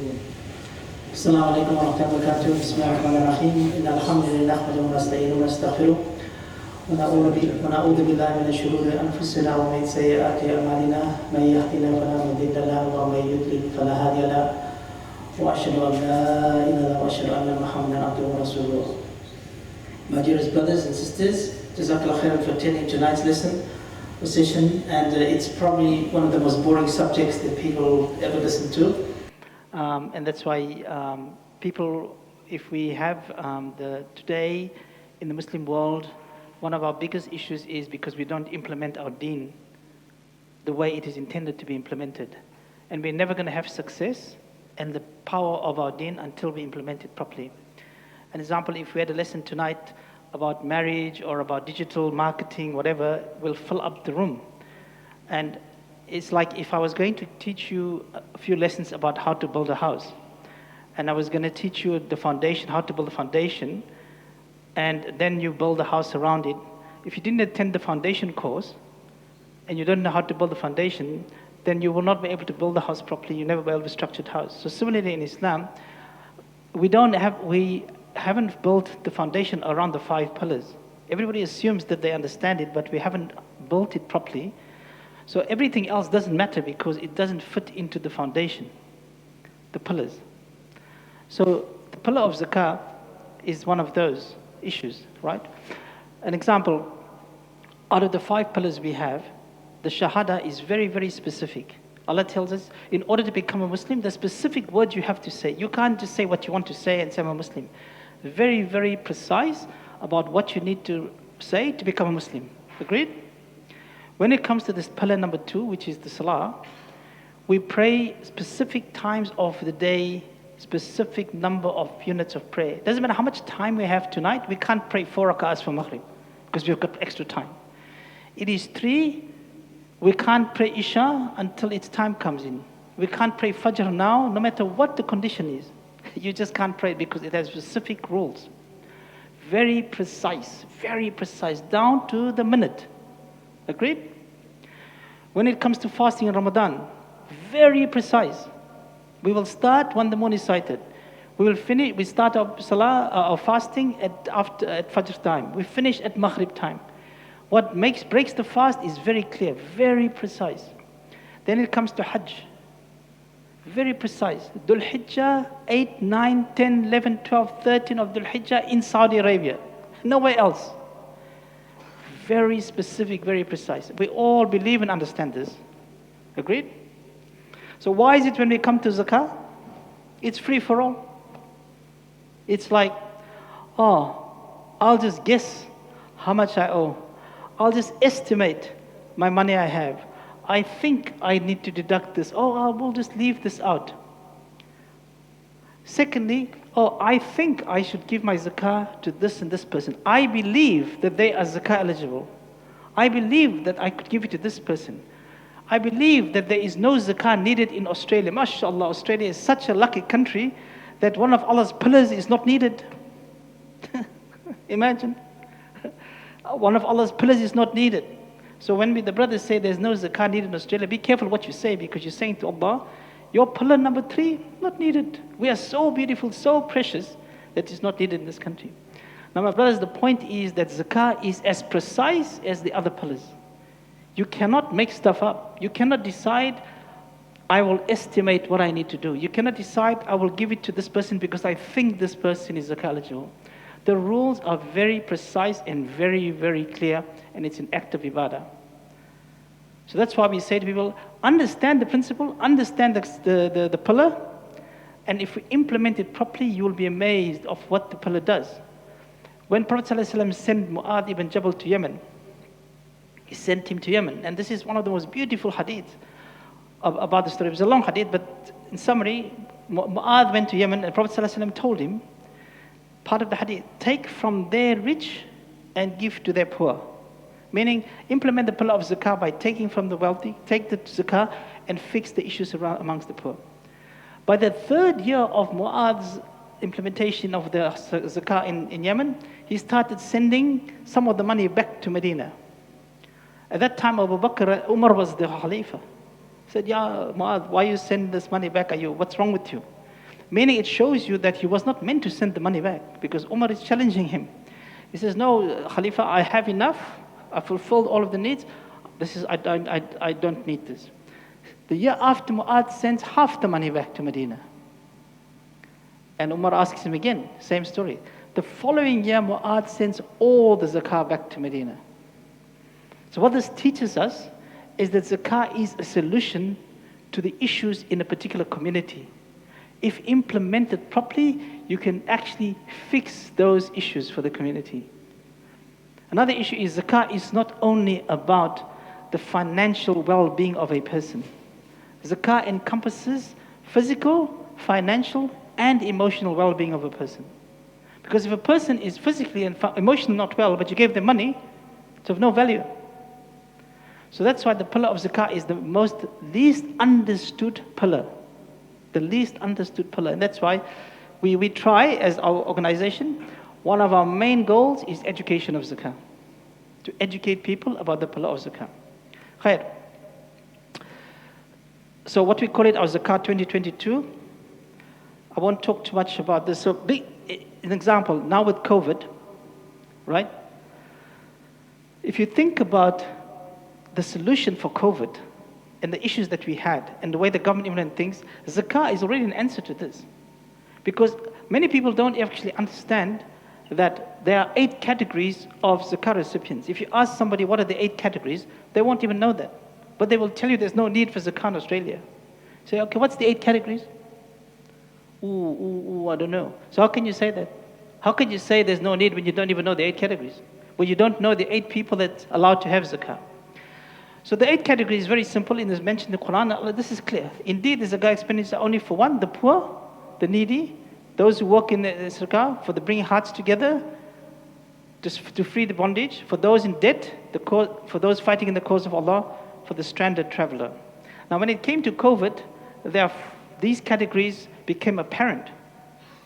السلام عليكم ورحمة الله وبركاته. بسم الله الرحمن الرحيم. إن الحمد لله نحمده ونستعينه ونستغفره ونعوذ بالله من شرور أنفسنا ومن سيئات أعمالنا. من يهده الله فلا مضل له ومن يضلل فلا هادي له. وأشهد أن لا إله إلا الله وأشهد أن محمدا عبده ورسوله. My dearest brothers and sisters, Jazakallah khairan for attending tonight's lesson or session, and it's probably one of the most boring subjects that people ever listen to. And that's why people, if we have today in the Muslim world, one of our biggest issues is because we don't implement our deen the way it is intended to be implemented. And we're never going to have success and the power of our deen until we implement it properly. An example, if we had a lesson tonight about marriage or about digital marketing, whatever, will fill up the room. And it's like if I was going to teach you a few lessons about how to build a house, and I was going to teach you the foundation, how to build a foundation, and then you build a house around it. If you didn't attend the foundation course, and you don't know how to build the foundation, then you will not be able to build the house properly. You never be able to structure a house. So similarly in Islam, we haven't built the foundation around the 5 pillars. Everybody assumes that they understand it, but we haven't built it properly. So everything else doesn't matter because it doesn't fit into the foundation, the pillars. So the pillar of zakah is one of those issues, right? An example, out of the 5 pillars we have, the shahada is very, very specific. Allah tells us, in order to become a Muslim, the specific words you have to say. You can't just say what you want to say and say I'm a Muslim. Very, very precise about what you need to say to become a Muslim. Agreed? When it comes to this pillar number 2, which is the salah, we pray specific times of the day, specific number of units of prayer. Doesn't matter how much time we have tonight, we can't pray 4 rak'ahs for Maghrib because we've got extra time. It is 3, we can't pray Isha until its time comes in. We can't pray Fajr now, no matter what the condition is. You just can't pray because it has specific rules. Very precise, down to the minute. Agreed? When it comes to fasting in Ramadan, very precise. We will start when the moon is sighted. We start our salah, our fasting at Fajr time. We finish at Maghrib time. What breaks the fast is very clear, very precise. Then it comes to Hajj. Very precise. Dhul Hijjah, 8, 9, 10, 11, 12, 13 of Dhul Hijjah in Saudi Arabia. Nowhere else. Very specific, very precise. We all believe and understand this. Agreed? So why is it when we come to zakah, it's free for all? It's like, I'll just guess how much I owe. I'll just estimate my money I have. I think I need to deduct this. I will just leave this out. Secondly, I think I should give my zakah to this and this person. I believe that they are zakah eligible. I believe that I could give it to this person. I believe that there is no zakah needed in Australia. MashaAllah, Australia is such a lucky country that one of Allah's pillars is not needed. Imagine. One of Allah's pillars is not needed. So when the brothers say there's no zakah needed in Australia, be careful what you say because you're saying to Allah, your pillar number 3, not needed. We are so beautiful, so precious that it's not needed in this country. Now my brothers, the point is that zakah is as precise as the other pillars. You cannot make stuff up. You cannot decide, I will estimate what I need to do. You cannot decide, I will give it to this person because I think this person is zakah eligible. The rules are very precise and very, very clear, and it's an act of ibadah. So that's why we say to people, understand the principle, understand the pillar, and if we implement it properly, you will be amazed of what the pillar does. When Prophet ﷺ sent Mu'adh ibn Jabal to Yemen, he sent him to Yemen, and this is one of the most beautiful hadiths about the story. It was a long hadith, but in summary, Mu'adh went to Yemen, and Prophet ﷺ told him, part of the hadith, take from their rich and give to their poor. Meaning, implement the pillar of zakah by taking from the wealthy, take the zakah and fix the issues amongst the poor. By the 3rd year of Mu'adh's implementation of the zakah in Yemen, he started sending some of the money back to Medina. At that time, Umar was the Khalifa. He said, Ya Mu'adh, why you send this money back? What's wrong with you? Meaning it shows you that he was not meant to send the money back, because Umar is challenging him. He says, no, Khalifa, I have enough. I fulfilled all of the needs. I don't need this. The year after, Mu'adh sends half the money back to Medina. And Umar asks him again, same story. The following year, Mu'adh sends all the zakah back to Medina. So what this teaches us is that zakah is a solution to the issues in a particular community. If implemented properly, you can actually fix those issues for the community. Another issue is zakah is not only about the financial well-being of a person. Zakah encompasses physical, financial, and emotional well-being of a person. Because if a person is physically and emotionally not well, but you gave them money, it's of no value. So that's why the pillar of zakah is the least understood pillar. The least understood pillar. And that's why we try, as our organization, one of our main goals is education of zakah. To educate people about the pillar of zakah. Khair. So what we call it our Zakah 2022, I won't talk too much about this. So an example, now with COVID, right? If you think about the solution for COVID and the issues that we had and the way the government implemented things, zakah is already an answer to this. Because many people don't actually understand that there are 8 categories of zakah recipients. If you ask somebody what are the 8 categories, they won't even know that. But they will tell you there's no need for zakah in Australia. Say, okay, what's the 8 categories? I don't know. So how can you say that? How can you say there's no need when you don't even know the 8 categories? When you don't know the 8 people that's allowed to have zakah? So the 8 categories is very simple, and is mentioned in the Quran. This is clear. Indeed, there's zakah expenditure only for one, the poor, the needy, those who work in the zakah, for the bringing hearts together, to free the bondage, for those in debt, for those fighting in the cause of Allah, for the stranded traveler. Now when it came to COVID, these categories became apparent.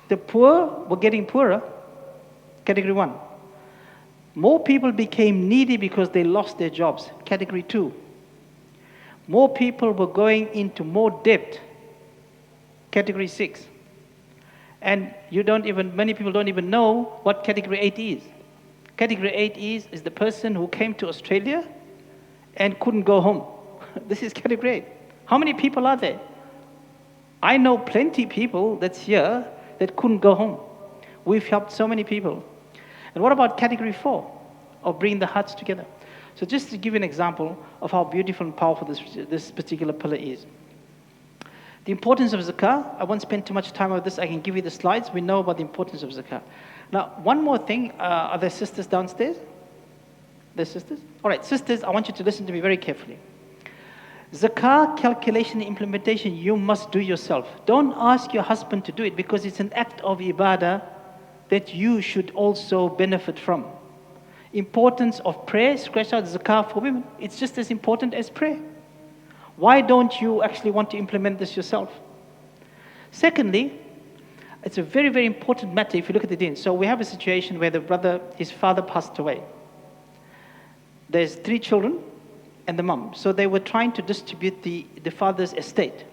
The poor were getting poorer, category 1. More people became needy because they lost their jobs, category 2. More people were going into more debt, category 6. And many people don't even know what category 8 is. Category 8 is the person who came to Australia and couldn't go home. This is category 8. How many people are there? I know plenty of people that's here that couldn't go home. We've helped so many people. And what about category 4 of bringing the hearts together? So just to give you an example of how beautiful and powerful this particular pillar is. The importance of zakah, I won't spend too much time on this. I can give you the slides. We know about the importance of zakah. Now, one more thing. Are there sisters downstairs? There's sisters? All right, sisters, I want you to listen to me very carefully. Zakah calculation and implementation, you must do yourself. Don't ask your husband to do it, because it's an act of ibadah that you should also benefit from. Importance of prayer, scratch out zakah for women. It's just as important as prayer. Why don't you actually want to implement this yourself? Secondly, it's a very, very important matter if you look at the deen. So we have a situation where his father passed away. There's 3 children and the mum. So they were trying to distribute the father's estate.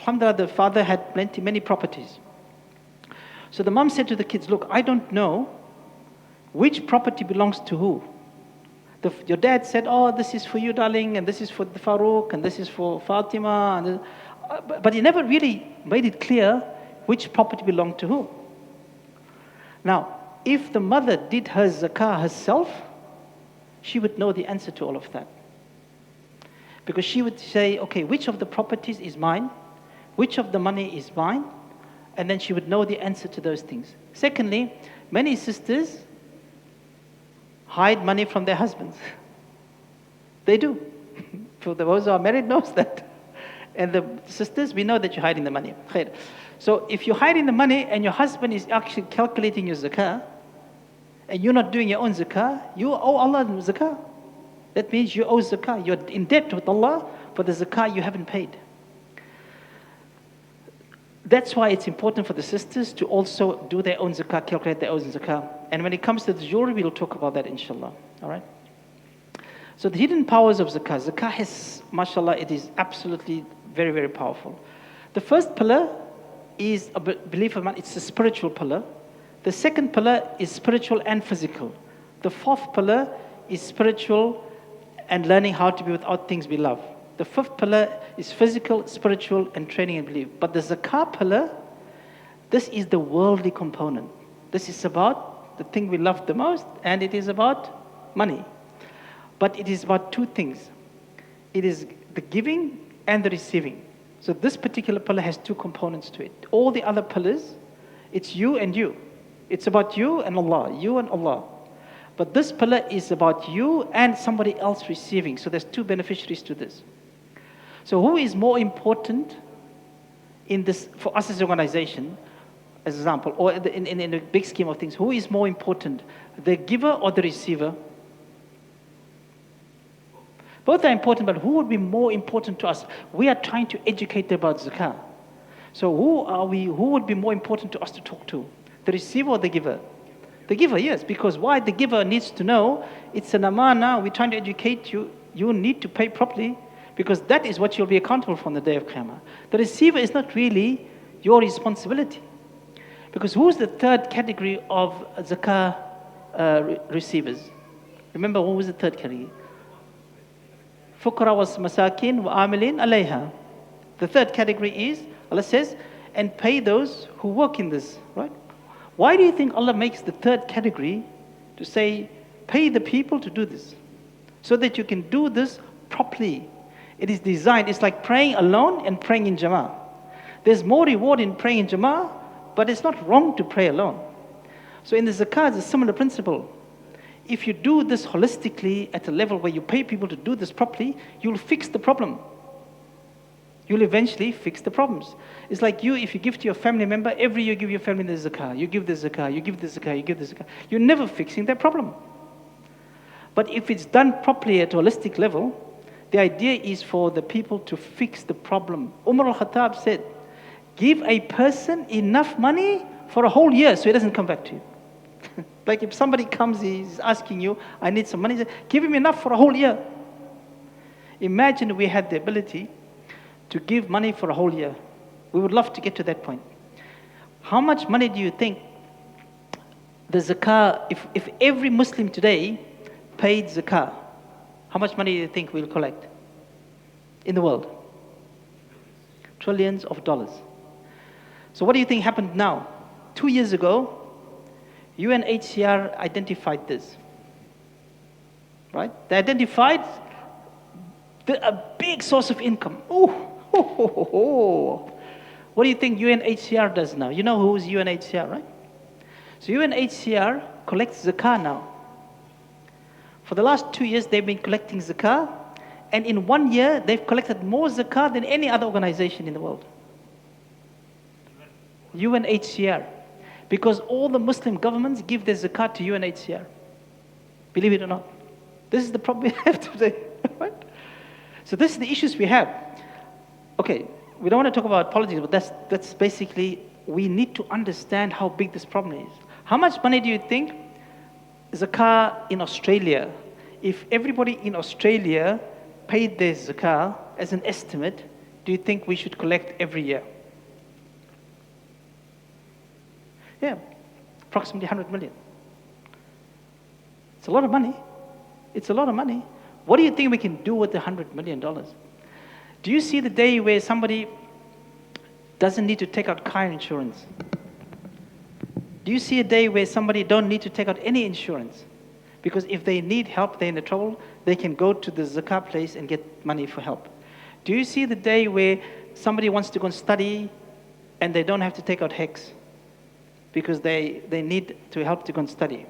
Alhamdulillah, the father had many properties. So the mum said to the kids, look, I don't know which property belongs to who. Your dad said, oh, this is for you, darling, and this is for the Farouk, and this is for Fatima. But he never really made it clear which property belonged to who. Now, if the mother did her zakah herself, she would know the answer to all of that. Because she would say, okay, which of the properties is mine? Which of the money is mine? And then she would know the answer to those things. Secondly, many sisters hide money from their husbands. They do. For those who are married knows that. And the sisters, we know that you're hiding the money. So if you're hiding the money and your husband is actually calculating your zakah, and you're not doing your own zakah, you owe Allah zakah. That means you owe zakah. You're in debt with Allah for the zakah you haven't paid. That's why it's important for the sisters to also do their own zakah, calculate their own zakah. And when it comes to the jewelry, we'll talk about that inshallah. All right? So the hidden powers of zakah. Zakah has, mashallah, it is absolutely very, very powerful. The first pillar is a belief of man. It's a spiritual pillar. The second pillar is spiritual and physical. The fourth pillar is spiritual and learning how to be without things we love. The fifth pillar is physical, spiritual, and training and belief. But the zakah pillar, this is the worldly component. This is about the thing we love the most, and it is about money. But it is about two things. It is the giving and the receiving. So this particular pillar has two components to it. All the other pillars, it's you and you. It's about you and Allah, you and Allah. But this pillar is about you and somebody else receiving. So there's two beneficiaries to this. So who is more important in this, for us as an organization, as an example, or in the big scheme of things, who is more important, the giver or the receiver? Both are important, but who would be more important to us? We are trying to educate them about zakah. So who would be more important to us to talk to? The receiver or the giver? The giver, yes, because why? The giver needs to know it's an amana, we're trying to educate you, you need to pay properly, because that is what you'll be accountable for on the day of Qiyamah. The receiver is not really your responsibility. Because who's the third category of zakah receivers? Remember, what was the third category? Fuqara was masakin wa amilin alayha. The third category is, Allah says, and pay those who work in this, right? Why do you think Allah makes the third category to say, pay the people to do this? So that you can do this properly. It is designed, it's like praying alone and praying in jama'ah. There's more reward in praying in jama'ah, but it's not wrong to pray alone. So in the zakah, it's a similar principle. If you do this holistically at a level where you pay people to do this properly, you'll fix the problem. You'll eventually fix the problems. It's like if you give to your family member, every year you give your family the zakah, you give the zakah, you give the zakah, you give the zakah. You're never fixing that problem. But if it's done properly at a holistic level, the idea is for the people to fix the problem. Umar al-Khattab said, give a person enough money for a whole year so he doesn't come back to you. Like if somebody comes, he's asking you, I need some money, give him enough for a whole year. Imagine we had the ability to give money for a whole year. We would love to get to that point. How much money do you think the zakah, if every Muslim today paid zakah, how much money do you think we'll collect in the world? Trillions of dollars. So what do you think happened now? 2 years ago, UNHCR identified this, right? They identified a big source of income. What do you think UNHCR does now? You know who's UNHCR, right? So UNHCR collects zakah now. For the last 2 years, they've been collecting zakah, and in 1 year, they've collected more zakah than any other organization in the world. UNHCR. Because all the Muslim governments give their zakat to UNHCR. Believe it or not. This is the problem we have today. Right? So this is the issues we have. Okay, we don't want to talk about politics, but that's basically, we need to understand how big this problem is. How much money do you think zakah in Australia, if everybody in Australia paid their zakah as an estimate, do you think we should collect every year? Yeah, approximately 100 million. It's a lot of money. It's a lot of money. What do you think we can do with the $100 million? Do you see the day where somebody doesn't need to take out car insurance? Do you see a day where somebody don't need to take out any insurance? Because if they need help, they're in the trouble, they can go to the zakah place and get money for help. Do you see the day where somebody wants to go and study and they don't have to take out HEX? Because they need to help to go and study,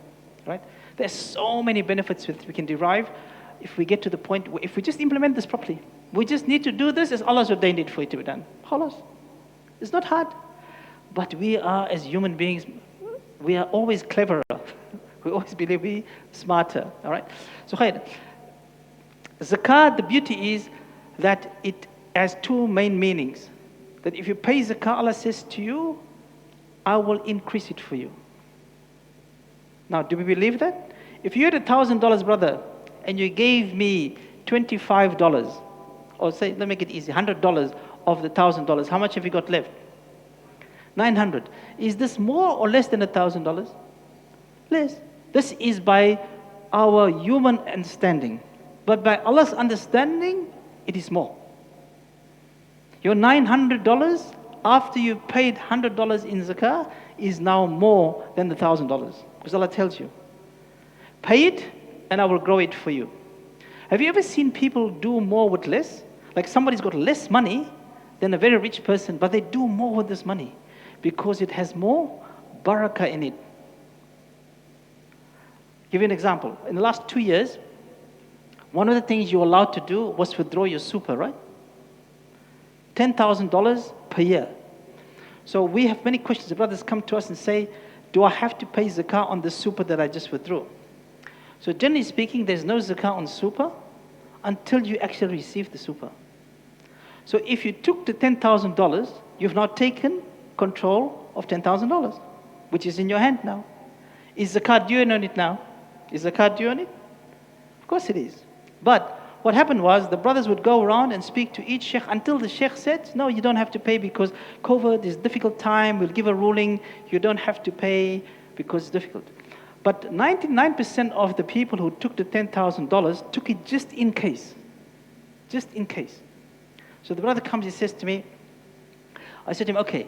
right? There's so many benefits that we can derive if we get to the point where, if we just implement this properly. We just need to do this as Allah's ordained it for it to be done. Khalas. It's not hard. But we are, as human beings, we are always cleverer. We always believe we're smarter, all right? So, khair. Zakah, the beauty is that it has two main meanings. That if you pay zakah, Allah says to you, I will increase it for you. Now, do we believe that? If you had $1,000, brother, and you gave me $25, or say, let's make it easy, $100 of the $1,000, how much have you got left? 900. Is this more or less than $1,000? Less. This is by our human understanding. But by Allah's understanding, it is more. Your $900 after you paid $100 in zakah is now more than the $1,000. Because Allah tells you, pay it and I will grow it for you. Have you ever seen people do more with less? Like somebody's got less money than a very rich person, but they do more with this money because it has more barakah in it. Give you an example. In the last 2 years, one of the things you're allowed to do was withdraw your super, right? $10,000 per year. So we have many questions. The brothers come to us and say, do I have to pay zakah on the super that I just withdrew? So generally speaking, there's no zakah on super until you actually receive the super. So if you took the $10,000, you've now taken control of $10,000, which is in your hand now. Is zakat due on it now? Is zakat due on it? Of course it is. But what happened was the brothers would go around and speak to each sheikh until the sheikh said, no, you don't have to pay because COVID is a difficult time. We'll give a ruling. You don't have to pay because it's difficult. But 99% of the people who took the $10,000 took it just in case. Just in case. So the brother comes, he says to me, I said to him, okay,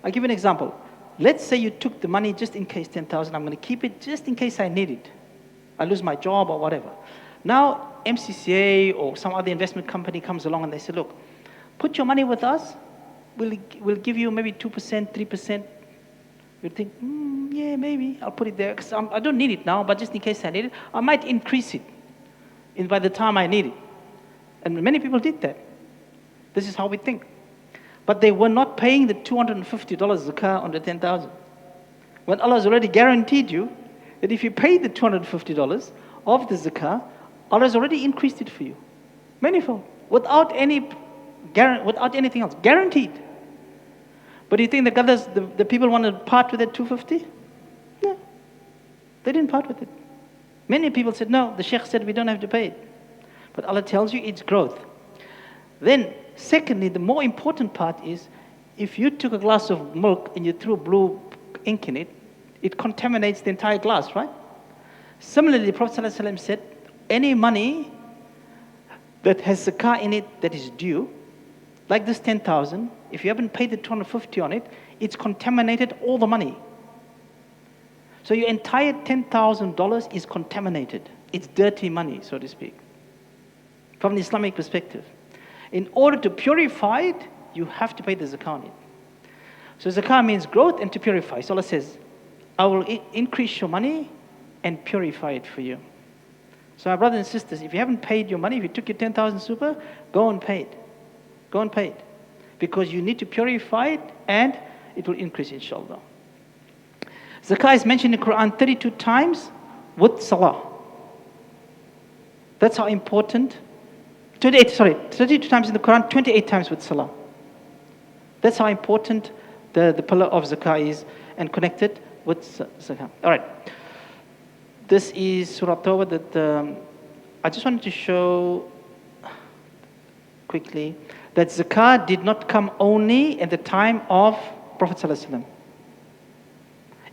I'll give you an example. Let's say you took the money just in case, 10,000. I'm going to keep it just in case I need it. I lose my job or whatever. Now, MCCA or some other investment company comes along and they say, look, put your money with us. We'll give you maybe 2%, 3%. You think, yeah, maybe I'll put it there because I don't need it now, but just in case I need it, I might increase it by the time I need it. And many people did that. This is how we think. But they were not paying the $250 zakah on the 10,000. When Allah has already guaranteed you that if you pay the $250 of the zakah, Allah has already increased it for you. Manifold. Without anything else. Guaranteed. But do you think the people want to part with that 250? No. They didn't part with it. Many people said, no, the sheikh said we don't have to pay it. But Allah tells you it's growth. Then, secondly, the more important part is, if you took a glass of milk and you threw blue ink in it, it contaminates the entire glass, right? Similarly, the Prophet ﷺ said, any money that has zakah in it that is due, like this 10,000, if you haven't paid the 250 on it, it's contaminated all the money. So your entire $10,000 is contaminated. It's dirty money, so to speak, from an Islamic perspective. In order to purify it, you have to pay the zakah on it. So zakah means growth and to purify. So Allah says, I will increase your money and purify it for you. So my brothers and sisters, if you haven't paid your money, if you took your 10,000 super, go and pay it. Go and pay it. Because you need to purify it and it will increase, inshallah. Zakah is mentioned in the Quran 32 times with salah. That's how important. 32 times in the Quran, 28 times with salah. That's how important the pillar of zakah is and connected with zakah. All right. This is Surah Tawbah that I just wanted to show quickly that zakah did not come only at the time of Prophet ﷺ.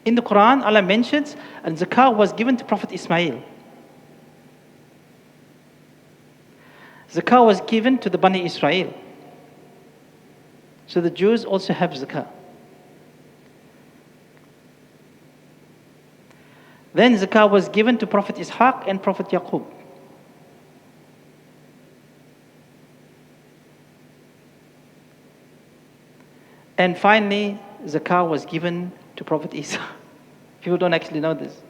In the Quran, Allah mentions, and zakah was given to Prophet Ismail. Zakah was given to the Bani Israel. So the Jews also have zakah. Then zakah was given to Prophet Ishaq and Prophet Yaqub. And finally, zakah was given to Prophet Isa. People don't actually know this.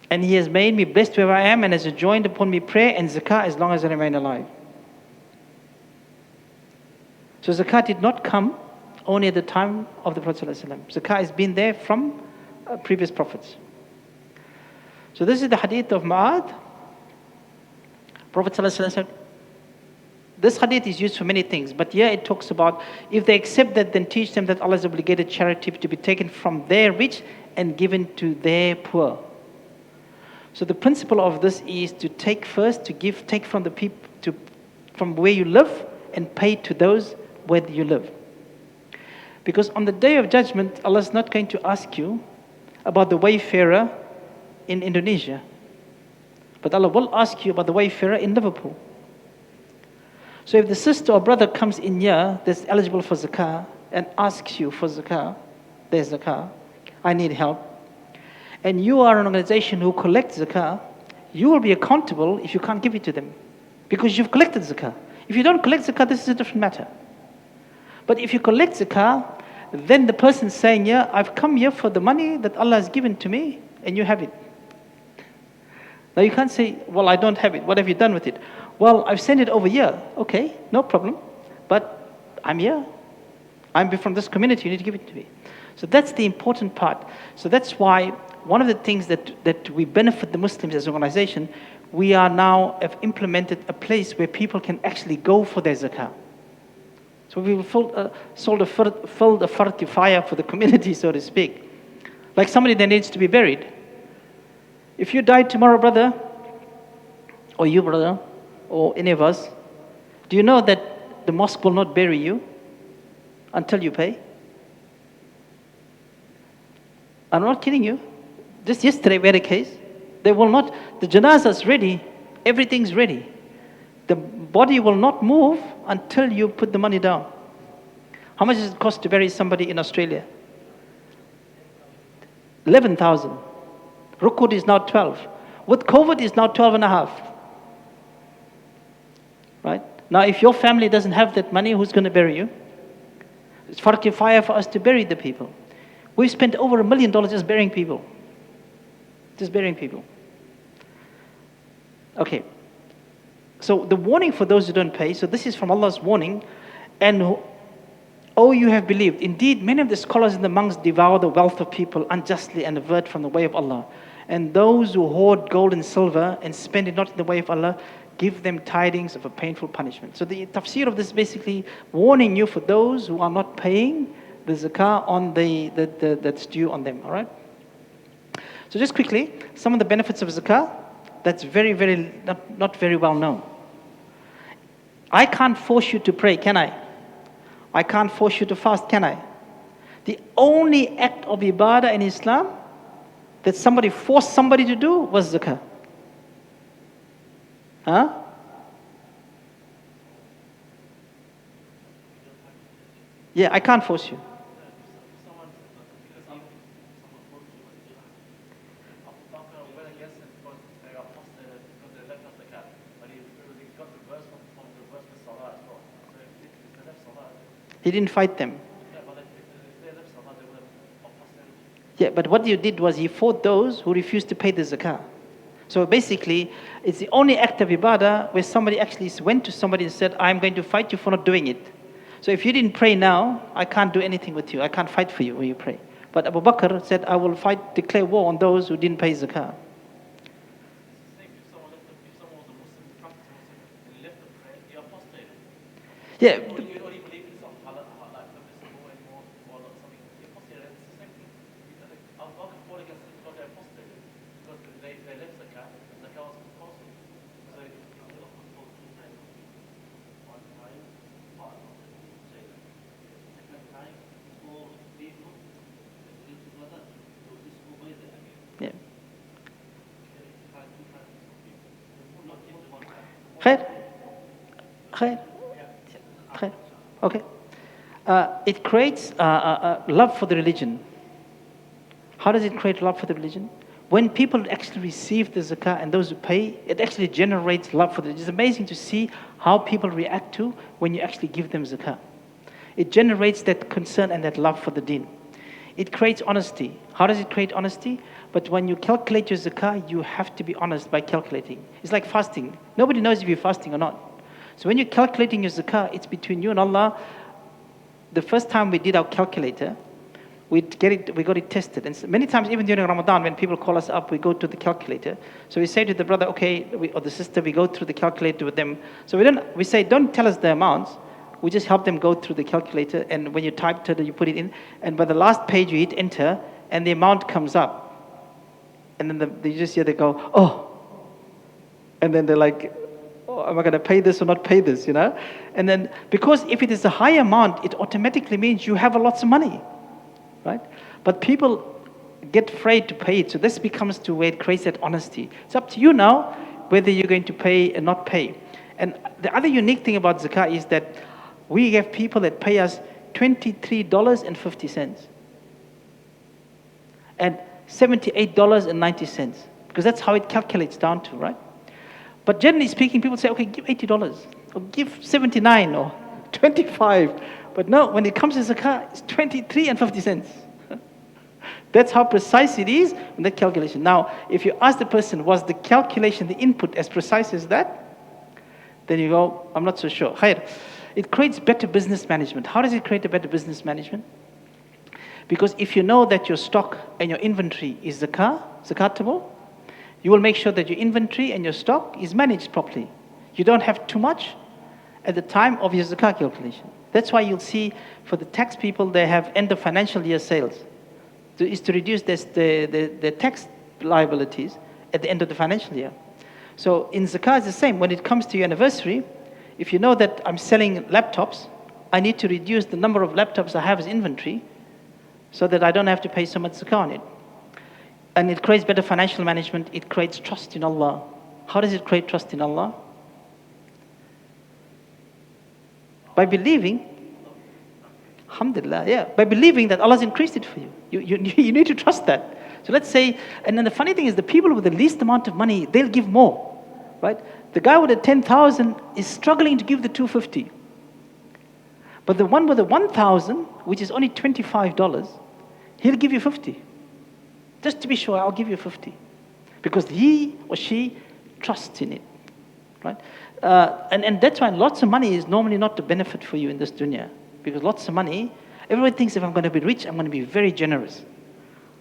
And he has made me blessed wherever I am and has enjoined upon me prayer and zakah as long as I remain alive. So zakah did not come only at the time of the Prophet ﷺ. Zakah has been there from previous prophets. So this is the hadith of Mu'adh. Prophet ﷺ said, this hadith is used for many things, but here it talks about if they accept that, then teach them that Allah has obligated charity to be taken from their rich and given to their poor. So the principle of this is to take first, to give, take from the people, from where you live, and pay to those where do you live? Because on the day of judgment, Allah is not going to ask you about the wayfarer in Indonesia. But Allah will ask you about the wayfarer in Liverpool. So if the sister or brother comes in here that's eligible for zakah and asks you for zakah, there's zakah, I need help, and you are an organization who collects zakah, you will be accountable if you can't give it to them, because you've collected zakah. If you don't collect zakah, this is a different matter. But if you collect zakah, then the person saying, yeah, I've come here for the money that Allah has given to me, and you have it. Now you can't say, well, I don't have it. What have you done with it? Well, I've sent it over here. Okay, no problem. But I'm here. I'm from this community. You need to give it to me. So that's the important part. So that's why one of the things that we benefit the Muslims as an organization, we are now have implemented a place where people can actually go for their zakah. So we will fill the farti fire for the community, so to speak. Like somebody that needs to be buried. If you die tomorrow, brother, or you, brother, or any of us, do you know that the mosque will not bury you until you pay? I'm not kidding you. Just yesterday we had a case. They will not, the janazah is ready, everything's ready. The body will not move until you put the money down. How much does it cost to bury somebody in Australia? 11,000. Rukud is now 12. With COVID is now 12 and a half. Right? Now if your family doesn't have that money, who's going to bury you? It's far kifaya for us to bury the people. We've spent over $1 million just burying people. Just burying people. Okay. So the warning for those who don't pay, so this is from Allah's warning. And, oh, you have believed. Indeed, many of the scholars and the monks devour the wealth of people unjustly and avert from the way of Allah. And those who hoard gold and silver and spend it not in the way of Allah, give them tidings of a painful punishment. So the tafsir of this is basically warning you for those who are not paying the zakah on that's due on them. All right? So just quickly, some of the benefits of zakah that's very, very, not very well known. I can't force you to pray, can I? I can't force you to fast, can I? The only act of ibadah in Islam that somebody forced somebody to do was zakah. Huh? Yeah, I can't force you. He didn't fight them. Yeah, but what you did was he fought those who refused to pay the zakah. So basically, it's the only act of ibadah where somebody actually went to somebody and said, I'm going to fight you for not doing it. So if you didn't pray now, I can't do anything with you. I can't fight for you when you pray. But Abu Bakr said, I will declare war on those who didn't pay zakah. Yeah. Khair. Okay. It creates love for the religion. How does it create love for the religion? When people actually receive the zakah and those who pay, it actually generates love for the religion. It's amazing to see how people react to when you actually give them zakah. It generates that concern and that love for the deen. It creates honesty. How does it create honesty? But when you calculate your zakah, you have to be honest by calculating. It's like fasting. Nobody knows if you're fasting or not. So when you're calculating your zakah, it's between you and Allah. The first time we did our calculator, we got it tested. And many times, even during Ramadan, when people call us up, we go to the calculator. So we say to the brother, okay, or the sister, we go through the calculator with them. So we say, don't tell us the amounts. We just help them go through the calculator. And when you type it, you put it in. And by the last page, you hit enter, and the amount comes up. And then you just hear they go, oh. And then they're like, oh, am I going to pay this or not pay this, And then, because if it is a high amount, it automatically means you have lots of money, right? But people get afraid to pay it. So this becomes to where it creates that honesty. It's up to you now whether you're going to pay and not pay. And the other unique thing about zakah is that we have people that pay us $23.50 and $78.90, because that's how it calculates down to, right? But generally speaking, people say, okay, give $80 or give $79 or $25. But no, when it comes to zakah, it's $23.50. That's how precise it is in the calculation. Now, if you ask the person, was the calculation, the input, as precise as that? Then you go, I'm not so sure. Khair. It creates better business management. How does it create a better business management? Because if you know that your stock and your inventory is zakatable, you will make sure that your inventory and your stock is managed properly. You don't have too much at the time of your zakah calculation. That's why you'll see for the tax people, they have end of financial year sales. Is to reduce the tax liabilities at the end of the financial year. So in zakah it's the same. When it comes to your anniversary, if you know that I'm selling laptops, I need to reduce the number of laptops I have as inventory so that I don't have to pay so much zakah on it. And it creates better financial management. It creates trust in Allah. How does it create trust in Allah? By believing, alhamdulillah, yeah, by believing that Allah's increased it for you. You need to trust that. So let's say, and then the funny thing is the people with the least amount of money, they'll give more, right? The guy with the 10,000 is struggling to give the 250. But the one with the 1,000, which is only $25, he'll give you 50. Just to be sure, I'll give you 50. Because he or she trusts in it, right? And that's why lots of money is normally not the benefit for you in this dunya. Because lots of money, everybody thinks if I'm going to be rich, I'm going to be very generous.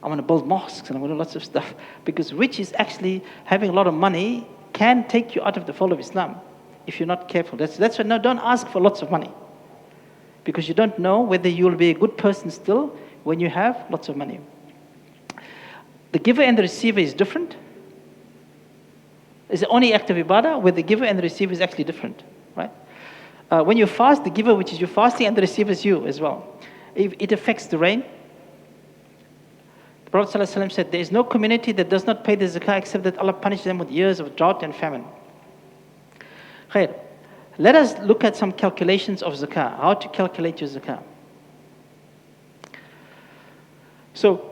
I'm going to build mosques and I'm going to do lots of stuff. Because rich is actually having a lot of money can take you out of the fold of Islam if you're not careful. That's why no, don't ask for lots of money. Because you don't know whether you'll be a good person still when you have lots of money. The giver and the receiver is different. It's the only act of ibadah where the giver and the receiver is actually different, right? When you fast, the giver, which is you fasting, and the receiver is you as well. It affects the rain. The Prophet ﷺ said, there is no community that does not pay the zakah except that Allah punishes them with years of drought and famine. Khair. Let us look at some calculations of zakah, how to calculate your zakah. So,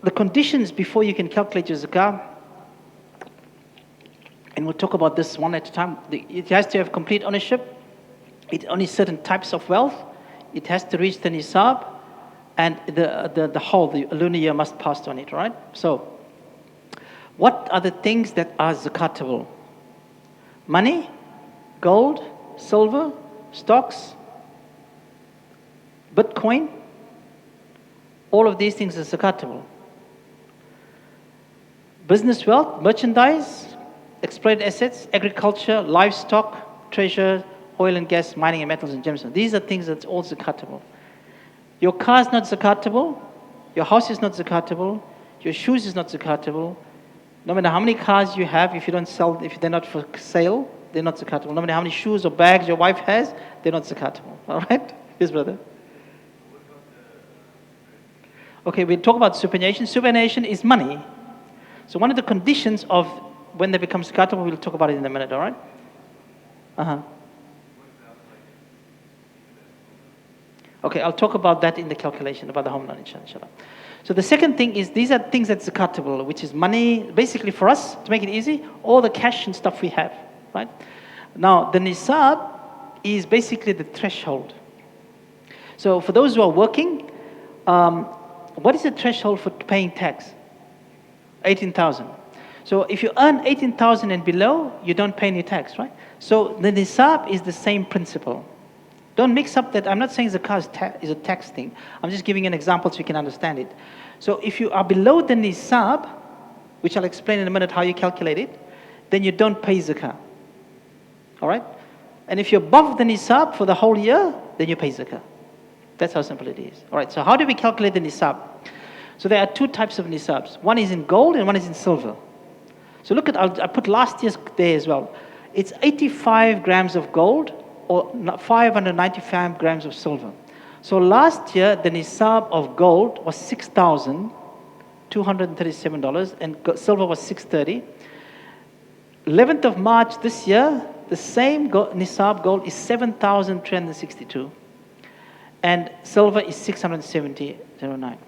the conditions before you can calculate your zakah, and we'll talk about this one at a time. It has to have complete ownership. It only certain types of wealth. It has to reach the nisab, and the whole, the lunar year must pass on it, right? So, what are the things that are zakatable? Money, gold, silver, stocks, Bitcoin. All of these things are zakatable. Business wealth, merchandise, exploited assets, agriculture, livestock, treasure, oil and gas, mining and metals and gemstones. These are things that's all zakatable. Your car is not zakatable. Your house is not zakatable. Your shoes is not zakatable. No matter how many cars you have, if you don't sell, if they're not for sale, they're not zakatable. No matter how many shoes or bags your wife has, they're not zakatable. All right? Yes, brother. Okay, we'll talk about superannuation. Superannuation is money. So one of the conditions of when they become zakatable, we'll talk about it in a minute, all right? Okay, I'll talk about that in the calculation, about the home loan, inshallah. So the second thing is, these are things that's zakatable, which is money, basically for us, to make it easy, all the cash and stuff we have, right? Now, the nisab is basically the threshold. So for those who are working, what is the threshold for paying tax? 18,000. So if you earn 18,000 and below, you don't pay any tax, right? So the nisab is the same principle. Don't mix up that. I'm not saying zakah is a tax thing. I'm just giving an example so you can understand it. So if you are below the nisab, which I'll explain in a minute how you calculate it, then you don't pay zakah. All right? And if you're above the nisab for the whole year, then you pay zakah. That's how simple it is. All right, so how do we calculate the nisab? So there are two types of nisabs. One is in gold and one is in silver. So look at, I put last year's there as well. it's 85 grams of gold or 595 grams of silver. So last year, the nisab of gold was $6,237 and silver was $630. 11th of March this year, the same nisab gold is $7,362 and silver is $670.09.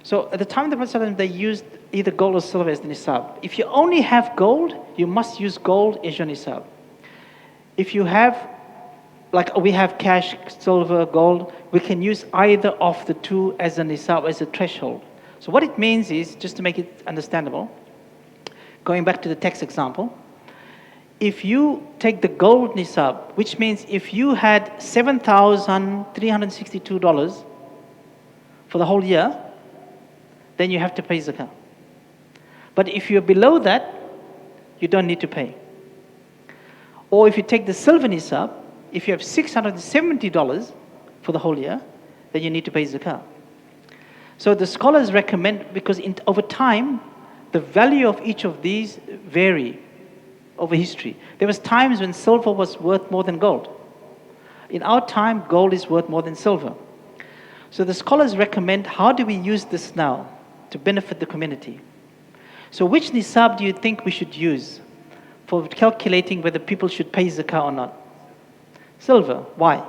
So at the time of the Prophet, they used either gold or silver as the nisab. If you only have gold, you must use gold as your nisab. If you have, like we have cash, silver, gold, we can use either of the two as a nisab, as a threshold. So what it means is, just to make it understandable, going back to the tax example, if you take the gold nisab, which means if you had $7,362 for the whole year, then you have to pay zakah. But if you're below that, you don't need to pay. Or if you take the silver nisab, if you have $670 for the whole year, then you need to pay zakah. So the scholars recommend, because over time, the value of each of these vary over history. There was times when silver was worth more than gold. In our time, gold is worth more than silver. So the scholars recommend, how do we use this now to benefit the community? So which nisab do you think we should use for calculating whether people should pay zakah or not? Silver. Why?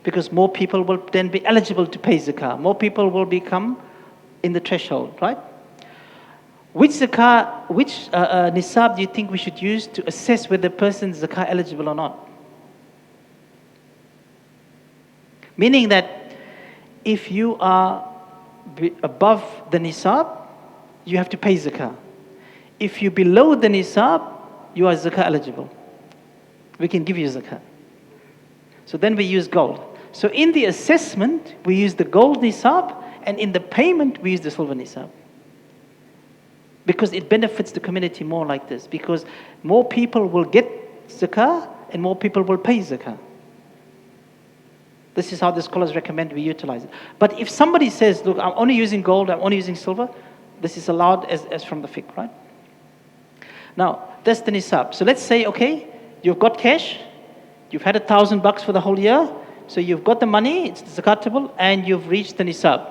Because more people will then be eligible to pay zakah. More people will become in the threshold, right? Which zakah, which nisab do you think we should use to assess whether a person is zakah eligible or not? Meaning that if you are above the nisab, you have to pay zakah. If you're below the nisab, you are zakah eligible. We can give you zakah. So then we use gold. So in the assessment, we use the gold nisab, and in the payment, we use the silver nisab. Because it benefits the community more like this. Because more people will get zakah, and more people will pay zakah. This is how the scholars recommend we utilize it. But if somebody says, look, I'm only using gold, I'm only using silver, this is allowed as from the fiqh, right? Now, that's the nisab. So let's say, okay, you've got cash, you've had $1,000 for the whole year, so you've got the money, it's zakatable, and you've reached the nisab.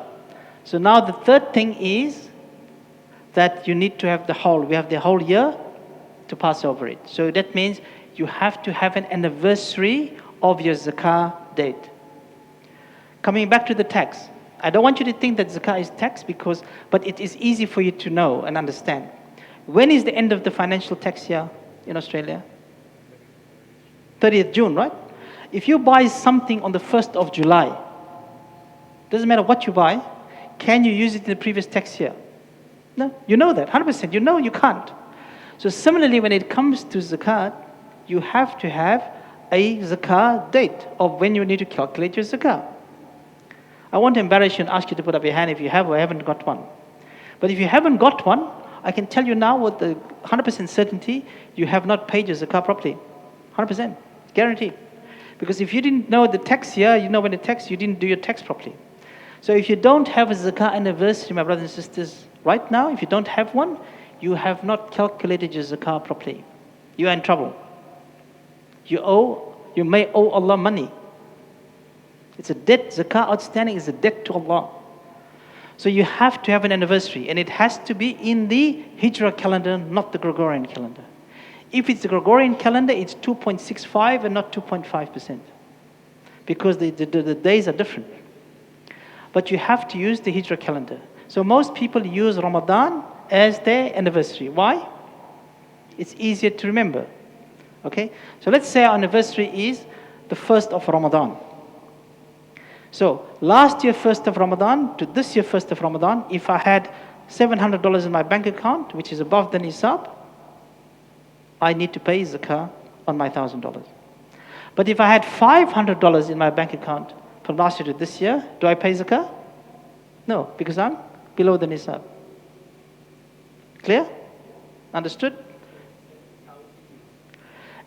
So now the third thing is that you need to have we have the whole year to pass over it. So that means you have to have an anniversary of your zakah date. Coming back to the tax, I don't want you to think that zakah is tax but it is easy for you to know and understand. When is the end of the financial tax year in Australia? 30th June, right? If you buy something on the 1st of July, doesn't matter what you buy, can you use it in the previous tax year? No, you know that, 100%. You know you can't. So similarly, when it comes to zakat, you have to have a zakah date of when you need to calculate your zakah. I won't embarrass you and ask you to put up your hand if you have or haven't got one. But if you haven't got one, I can tell you now with the 100% certainty, you have not paid your zakah properly. 100%, guaranteed. Because if you didn't know the tax year, you know when the tax, you didn't do your tax properly. So if you don't have a zakah anniversary, my brothers and sisters, right now, if you don't have one, you have not calculated your zakah properly. You are in trouble. You may owe Allah money. It's a debt. Zakah outstanding is a debt to Allah. So you have to have an anniversary, and it has to be in the Hijrah calendar, not the Gregorian calendar. If it's the Gregorian calendar, it's 2.65 and not 2.5%, because the days are different. But you have to use the Hijrah calendar. So most people use Ramadan as their anniversary. Why? It's easier to remember. Okay? So let's say our anniversary is the 1st of Ramadan. So last year 1st of Ramadan to this year 1st of Ramadan, if I had $700 in my bank account, which is above the nisab, I need to pay zakah on my $1,000. But if I had $500 in my bank account from last year to this year, do I pay zakah? No, because I'm below the nisab. Clear? Understood?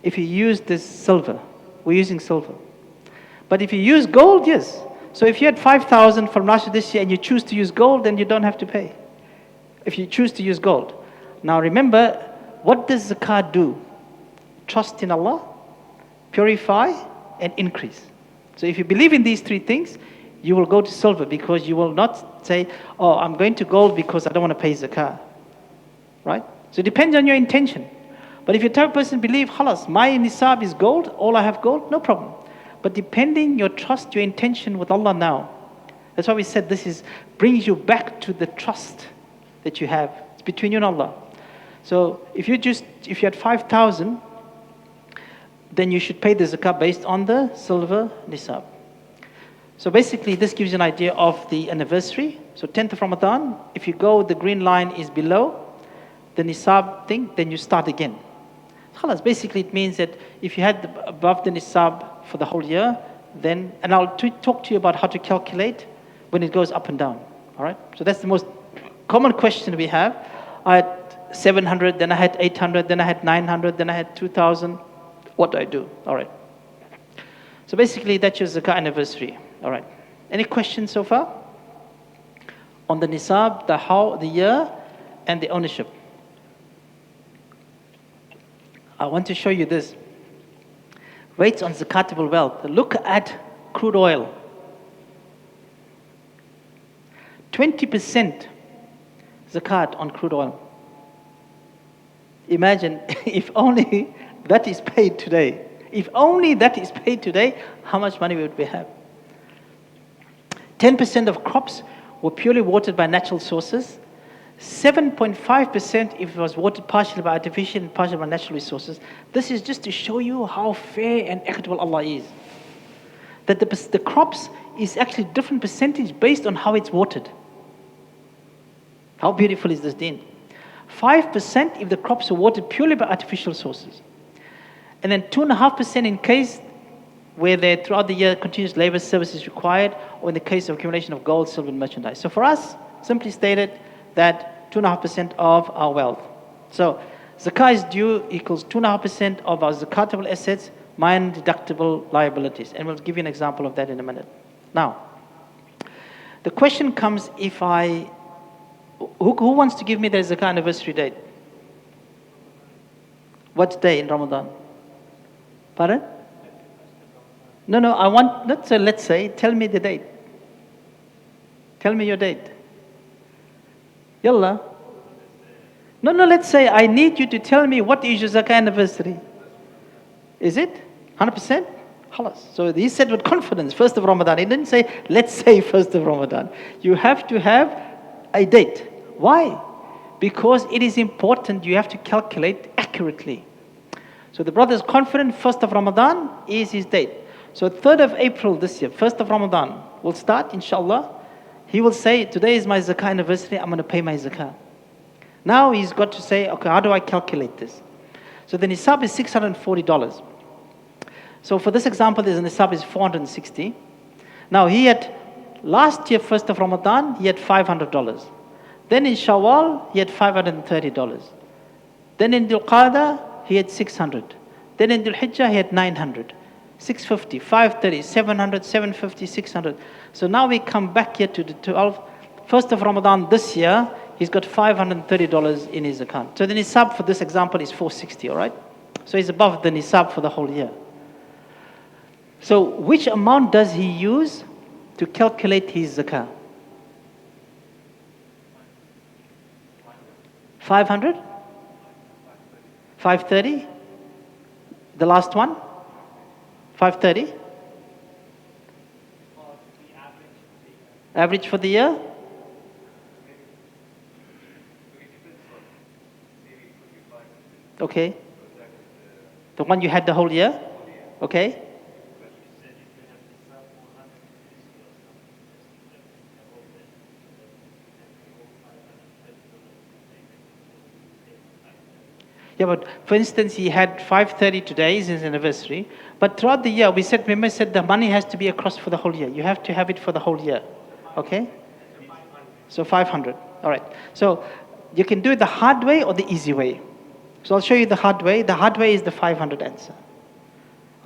If you use this silver, we're using silver. But if you use gold, yes. So if you had 5,000 from last year this year and you choose to use gold, then you don't have to pay. If you choose to use gold. Now remember, what does zakah do? trust in Allah, purify, and increase. So if you believe in these three things, you will go to silver, because you will not say, oh, I'm going to gold because I don't want to pay zakah. Right? So it depends on your intention. But if your type of person believe, halas, my nisab is gold, all I have gold, no problem. But depending your trust, your intention with Allah now. That's why we said this brings you back to the trust that you have. It's between you and Allah. So if you had 5,000, then you should pay the zakah based on the silver nisab. So basically this gives you an idea of the anniversary. So 10th of Ramadan, if you go, the green line is below the nisab thing, then you start again. Khalas, basically it means that if you had above the nisab for the whole year, then, and I'll talk to you about how to calculate when it goes up and down. All right? So that's the most common question we have. I had 700, then I had 800, then I had 900, then I had 2,000. What do I do? All right. So basically that's your zakah anniversary. All right. Any questions so far? On the nisab, the year, and the ownership. I want to show you this. Rates on zakatable wealth. Look at crude oil. 20% zakat on crude oil. Imagine if only that is paid today. If only that is paid today, how much money would we have? 10% of crops were purely watered by natural sources. 7.5% if it was watered partially by artificial and partially by natural resources. This is just to show you how fair and equitable Allah is. That the crops is actually different percentage based on how it's watered. How beautiful is this deen? 5% if the crops are watered purely by artificial sources. And then 2.5% in case where there throughout the year continuous labor service is required, or in the case of accumulation of gold, silver, and merchandise. So for us, simply stated, that 2.5% of our wealth. So zakah is due equals 2.5% of our zakatable assets minus deductible liabilities. And we'll give you an example of that in a minute. Now, the question comes who wants to give me the zakah anniversary date? What day in Ramadan? Pardon? No, I want, let's say, tell me the date. Tell me your date. Yalla. No, let's say I need you to tell me what is your zakah anniversary. Is it? 100%? Khalas. So he said with confidence, 1st of Ramadan. He didn't say, let's say 1st of Ramadan. You have to have a date. Why? Because it is important, you have to calculate accurately. So the brother is confident 1st of Ramadan is his date. So 3rd of April this year, 1st of Ramadan, will start, inshallah. He will say, today is my zakah anniversary, I'm going to pay my zakah. Now he's got to say, okay, how do I calculate this? So the nisab is $640. So for this example, the nisab is $460. Now he had, last year, 1st of Ramadan, he had $500. Then in Shawwal, he had $530. Then in Dhul Qa'dah, he had $600. Then in Dhul Hijjah, he had $900. $650, $530, $700, $750, $600. So now we come back here to the 1st of Ramadan this year, he's got $530 in his account. So the nisab for this example is $460, all right? So he's above the nisab for the whole year. So which amount does he use to calculate his zakah? 500? 530? The last one? 530? Average for the year? Okay. The one you had the whole year? Okay. Yeah, but for instance, he had 530 today, is his anniversary. But throughout the year, we said the money has to be across for the whole year. You have to have it for the whole year. Okay? So 500. All right. So you can do it the hard way or the easy way. So I'll show you the hard way. The hard way is the 500 answer.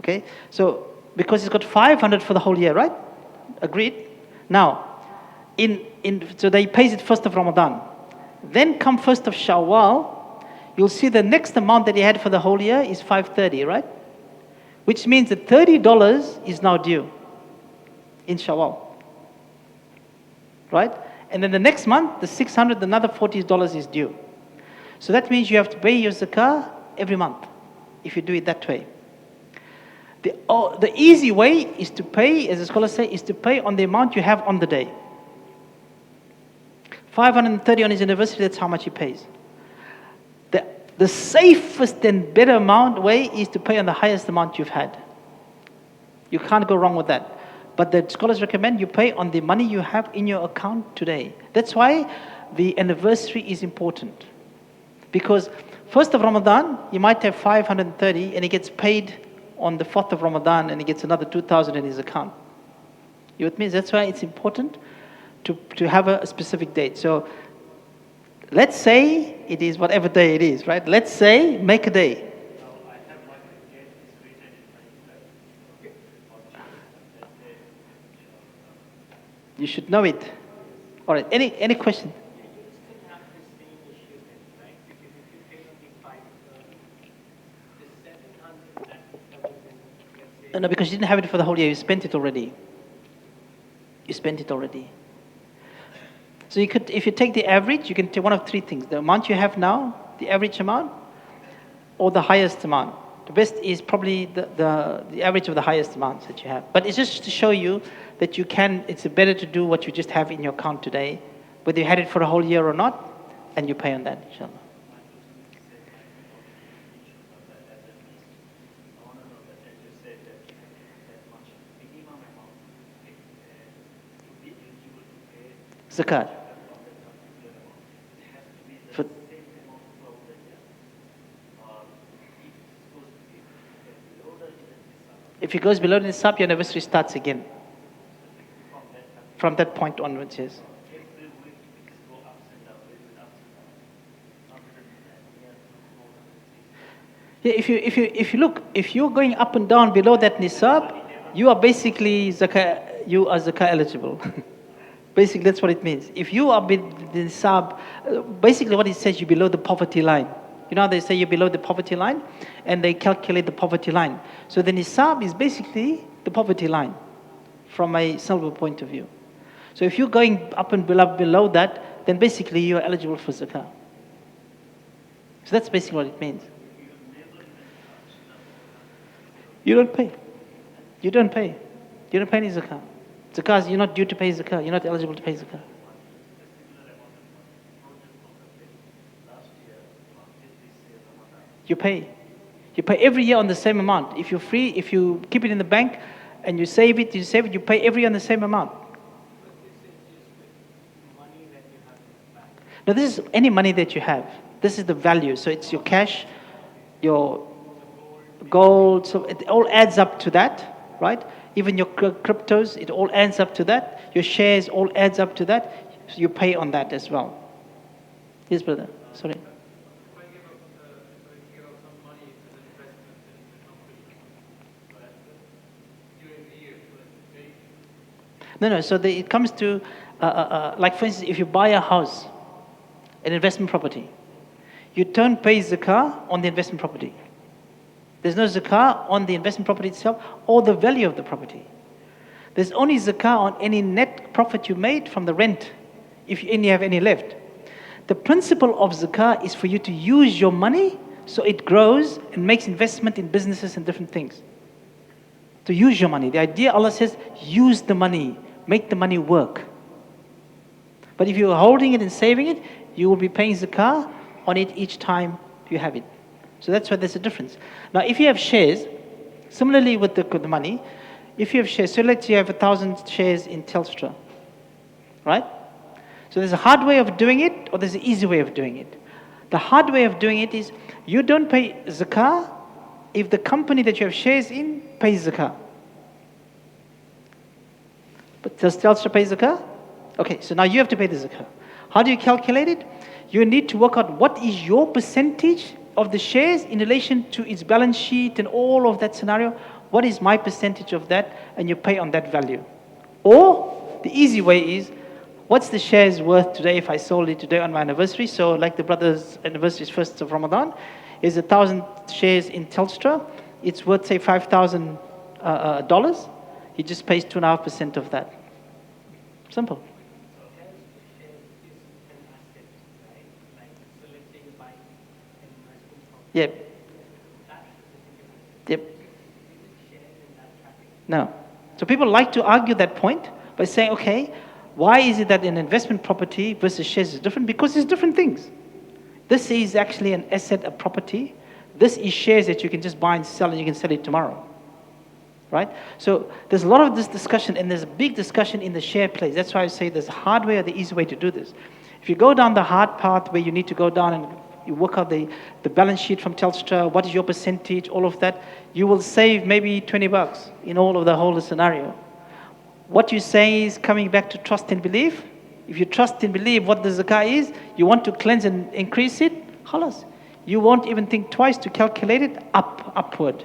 Okay? So because he's got 500 for the whole year, right? Agreed? Now, so they pays it 1st of Ramadan. Then come 1st of Shawwal, you'll see the next amount that you had for the whole year is 530, right? Which means that $30 is now due in Shawwal, right? And then the next month, the 600, another $40 is due. So that means you have to pay your zakah every month, if you do it that way. The easy way is to pay, as the scholars say, is to pay on the amount you have on the day. 530 on his anniversary, that's how much he pays. The safest and better way is to pay on the highest amount you've had. You can't go wrong with that. But the scholars recommend you pay on the money you have in your account today. That's why the anniversary is important. Because 1st of Ramadan, you might have 530 and he gets paid on the 4th of Ramadan and he gets another 2,000 in his account. You with me? That's why it's important to have a specific date. So let's say it is whatever day it is, right? Let's say make a day. You should know it. All right. Any question? No, because you didn't have it for the whole year. You spent it already. So you could, if you take the average, you can take one of three things: the amount you have now, the average amount, or the highest amount. The best is probably the average of the highest amounts that you have. But it's just to show you that you can. It's better to do what you just have in your account today, whether you had it for a whole year or not, and you pay on that, inshallah. Zakat. If it goes below the nisab, your anniversary starts again. From that point onwards, yes. Yeah, if you look, if you're going up and down below that nisab, you are basically zakah eligible. Basically, that's what it means. If you are the nisab, basically what it says, you're below the poverty line. You know how they say you're below the poverty line, and they calculate the poverty line. So the nisab is basically the poverty line from a silver point of view. So if you're going up and below that, then basically you're eligible for zakah. So that's basically what it means. You don't pay. You don't pay any zakah. Zakah, you're not due to pay zakah. You're not eligible to pay zakah. You pay every year on the same amount. If you're free, if you keep it in the bank and you save it, you pay every year on the same amount. No, this is any money that you have. This is the value. So it's your cash, your gold. So it all adds up to that, right? Even your cryptos, it all adds up to that. Your shares all adds up to that. So you pay on that as well. Yes, brother. Sorry. No. So it comes to, like for instance, if you buy a house, an investment property, you don't pay zakah on the investment property. There's no zakah on the investment property itself or the value of the property. There's only zakah on any net profit you made from the rent, if you only have any left. The principle of zakah is for you to use your money so it grows and makes investment in businesses and different things. To use your money. The idea, Allah says, use the money, make the money work. But if you're holding it and saving it, you will be paying zakah on it each time you have it. So that's why there's a difference. Now, if you have shares, similarly with the money, if you have shares, so let's say you have 1,000 shares in Telstra, right? So there's a hard way of doing it, or there's an easy way of doing it. The hard way of doing it is you don't pay zakah if the company that you have shares in pays zakah. But does Telstra pay zakah? Okay, so now you have to pay the zakah. How do you calculate it? You need to work out what is your percentage of the shares in relation to its balance sheet and all of that scenario. What is my percentage of that? And you pay on that value. Or the easy way is, what's the shares worth today if I sold it today on my anniversary? So like the brother's anniversary is 1st of Ramadan, is 1,000 shares in Telstra. It's worth, say, $5,000. He just pays 2.5% of that. Simple. Yep. Yep. No. So people like to argue that point by saying, okay, why is it that an investment property versus shares is different? Because it's different things. This is actually an asset, a property. This is shares that you can just buy and sell, and you can sell it tomorrow. Right? So there's a lot of this discussion, and there's a big discussion in the share place. That's why I say there's a hard way or the easy way to do this. If you go down the hard path where you need to go down and you work out the balance sheet from Telstra, what is your percentage, all of that, you will save maybe $20 in all of the whole scenario. What you say is coming back to trust and belief. If you trust and believe what the zakah is, you want to cleanse and increase it, khalas. You won't even think twice to calculate it upward,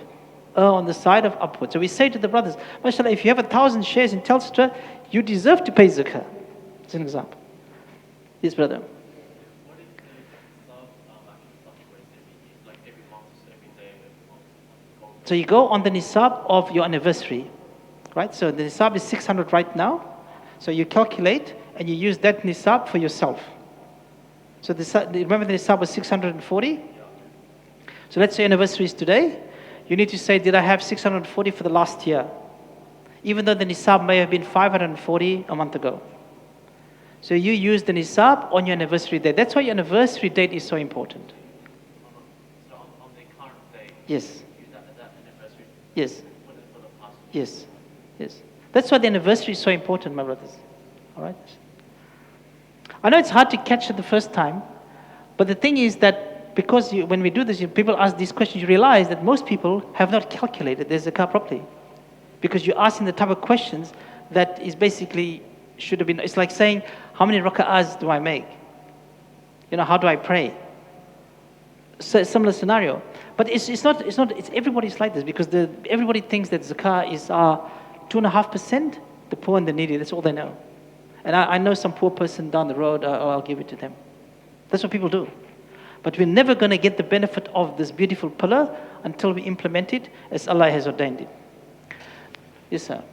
on the side of upward. So we say to the brothers, mashallah, if you have 1,000 shares in Telstra, you deserve to pay zakah. That's an example. Yes, brother. So you go on the nisab of your anniversary, right? So the nisab is 600 right now. So you calculate and you use that nisab for yourself. So remember the nisab was 640? So let's say anniversary is today. You need to say, did I have 640 for the last year? Even though the nisab may have been 540 a month ago. So you use the nisab on your anniversary date. That's why your anniversary date is so important. So on the current date, yes. Use that anniversary. Yes. For the past. Yes. Yes. That's why the anniversary is so important, my brothers. All right? I know it's hard to catch it the first time, but the thing is that because when we do this, people ask these questions, you realize that most people have not calculated their zakah properly. Because you're asking the type of questions that is basically should have been, it's like saying, how many raka'ahs do I make? How do I pray? So, similar scenario. But it's everybody's like this because everybody thinks that zakah is 2.5%, the poor and the needy, that's all they know. And I know some poor person down the road, I'll give it to them. That's what people do. But we're never going to get the benefit of this beautiful pillar until we implement it as Allah has ordained it. Yes, sir.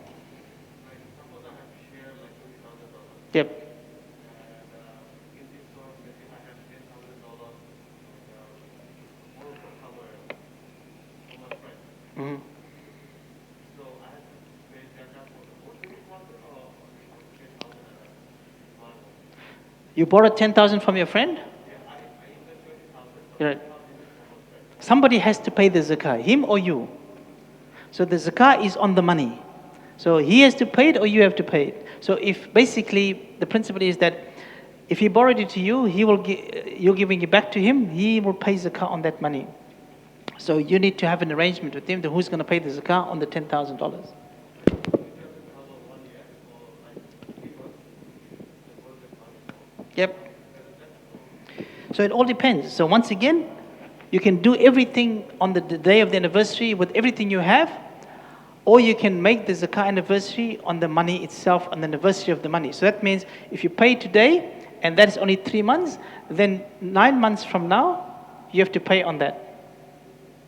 Yep. Mm-hmm. You borrowed 10,000 from your friend? Right. Somebody has to pay the zakah, him or you. So the zakah is on the money. So he has to pay it or you have to pay it. So if basically the principle is that if he borrowed it to you, you're giving it back to him, he will pay zakah on that money. So you need to have an arrangement with him that who's going to pay the zakah on the $10,000. Yep. So it all depends. So once again, you can do everything on the day of the anniversary with everything you have, or you can make the zakah anniversary on the money itself, on the anniversary of the money. So that means if you pay today, and that is only 3 months, then 9 months from now, you have to pay on that.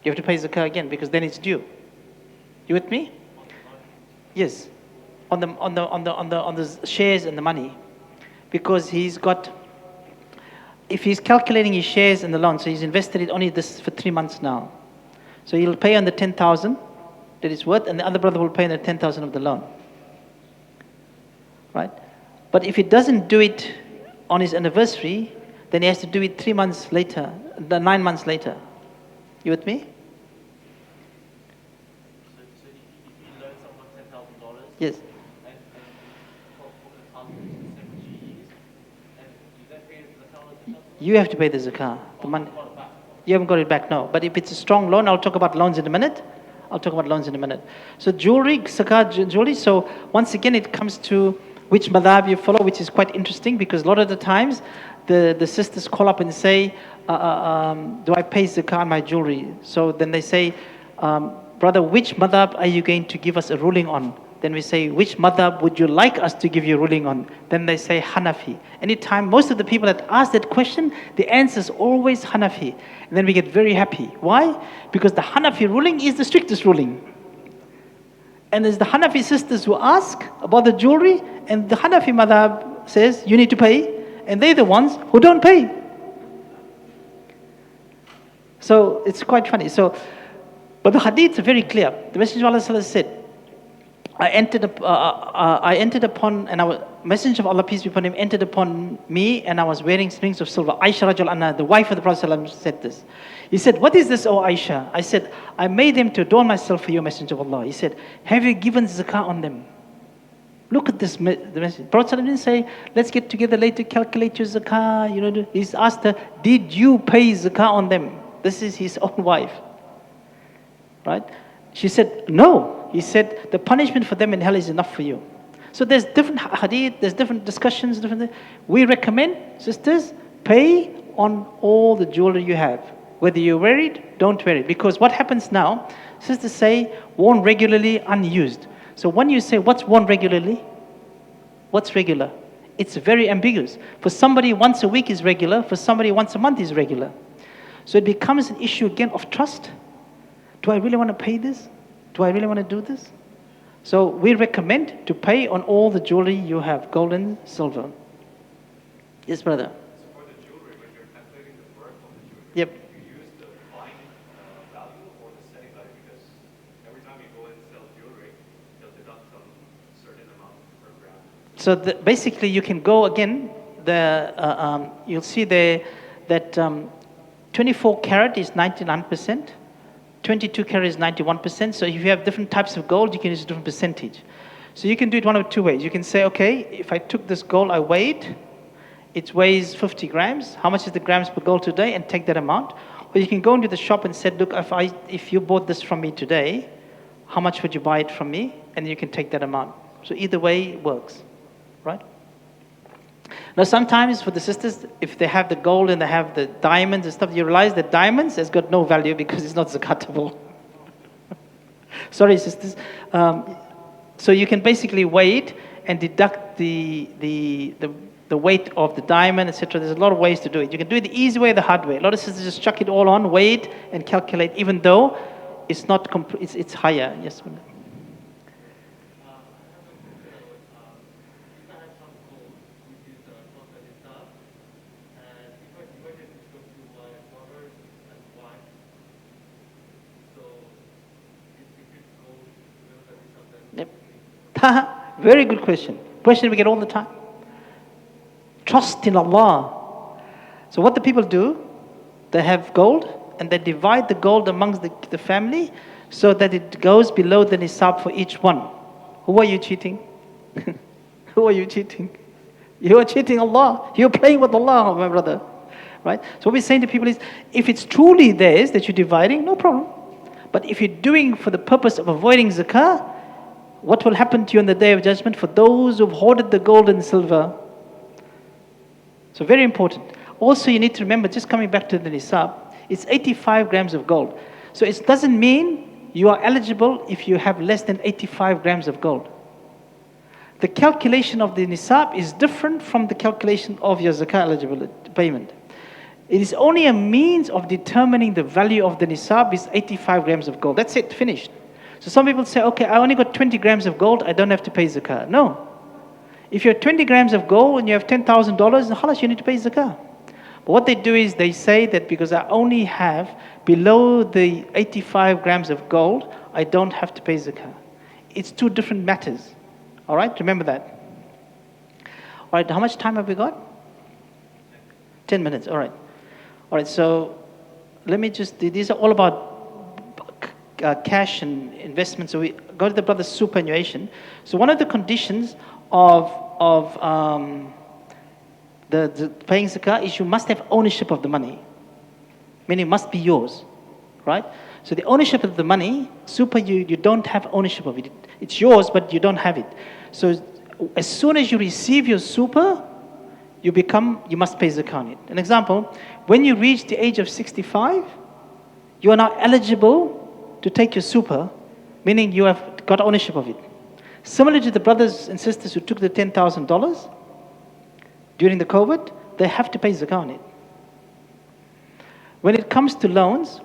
You have to pay zakah again because then it's due. You with me? Yes. On the shares and the money. Because if he's calculating his shares and the loan, so he's invested it only this for 3 months now. So he'll pay on the 10,000 that it's worth, and the other brother will pay on the 10,000 of the loan. Right? But if he doesn't do it on his anniversary, then he has to do it 3 months later, 9 months later. You with me? So if you loan someone $10,000, yes. And for the past 70 years, and you don't pay the zakah, You have to pay the zakah. The money. You haven't got it back, no. But if it's a strong loan, I'll talk about loans in a minute. So jewelry, zakah jewelry. So once again, it comes to which madhab you follow, which is quite interesting because a lot of the times, the sisters call up and say, do I pay zakah on my jewelry? So then they say, brother, which madhab are you going to give us a ruling on? Then we say, which madhab would you like us to give you ruling on? Then they say Hanafi. Anytime, most of the people that ask that question, the answer is always Hanafi. And then we get very happy. Why? Because the Hanafi ruling is the strictest ruling. And there's the Hanafi sisters who ask about the jewelry, and the Hanafi madhab says, you need to pay, and they're the ones who don't pay. So it's quite funny. But the hadiths are very clear. The Messenger of Allah said, I entered upon, and our Messenger of Allah, peace be upon him, entered upon me, and I was wearing strings of silver. Aisha radiallahu anha, the wife of the Prophet said this. He said, what is this, O Aisha? I said, I made them to adorn myself for you, Messenger of Allah. He said, have you given zakah on them? Look at this, the message. The Prophet didn't say, let's get together later, calculate your zakah. He's asked her, did you pay zakah on them? This is his own wife. Right? She said, no. He said, the punishment for them in hell is enough for you. So there's different hadith, there's different discussions, we recommend, sisters, pay on all the jewelry you have. Whether you wear it, don't wear it. Because what happens now, sisters say, worn regularly, unused. So when you say, what's worn regularly? What's regular? It's very ambiguous. For somebody, once a week is regular. For somebody, once a month is regular. So it becomes an issue again of trust. Do I really want to pay this? Do I really want to do this? So we recommend to pay on all the jewelry you have, gold and silver. Yes, brother. So for the jewelry, when you're calculating the worth of the jewelry, Yep. you use the buying value or the selling value? Because every time you go and sell jewelry, they'll deduct some certain amount per gram. So basically, you can go again. You'll see there that 24 karat is 99%. 22 karat is 91%. So if you have different types of gold, you can use a different percentage. So you can do it one of two ways. You can say, okay, if I took this gold, I weighed, it weighs 50 grams. How much is the grams per gold today? And take that amount. Or you can go into the shop and say, look, if you bought this from me today, how much would you buy it from me? And you can take that amount. So either way works, right? Now sometimes for the sisters, if they have the gold and they have the diamonds and stuff, you realize that diamonds has got no value because it's not zakatable. Sorry, sisters. So you can basically weigh it and deduct the weight of the diamond, etc. There's a lot of ways to do it. You can do it the easy way or the hard way. A lot of sisters just chuck it all on, weigh it, and calculate, even though it's not it's higher. Yes. Very good question. Question we get all the time. Trust in Allah. So what the people do, they have gold and they divide the gold amongst the family so that it goes below the nisab for each one. Who are you cheating? Who are you cheating? You are cheating Allah. You're playing with Allah, my brother. Right? So what we're saying to people is, if it's truly theirs that you're dividing, no problem. But if you're doing for the purpose of avoiding zakah, what will happen to you on the Day of Judgment for those who've hoarded the gold and silver? So very important. Also, you need to remember, just coming back to the nisab, it's 85 grams of gold. So it doesn't mean you are eligible if you have less than 85 grams of gold. The calculation of the nisab is different from the calculation of your zakah eligible payment. It is only a means of determining the value of the nisab is 85 grams of gold. That's it, finished. So some people say, okay, I only got 20 grams of gold, I don't have to pay zakah. No. If you have 20 grams of gold and you have $10,000, halas, you need to pay zakah. But what they do is they say that because I only have below the 85 grams of gold, I don't have to pay zakah. It's two different matters. All right, remember that. All right, how much time have we got? 10 minutes, all right. All right, so let me just, these are all about cash and investment. So we go to the brother's superannuation. So one of the conditions of the paying zakah is you must have ownership of the money, meaning it must be yours, right? So the ownership of the money, you don't have ownership of it. It's yours, but you don't have it. So as soon as you receive your super, you must pay zakah on it. An example, when you reach the age of 65, you are now eligible to take your super, meaning you have got ownership of it. Similar to the brothers and sisters who took the $10,000 during the COVID, they have to pay zakah on it. When it comes to loans,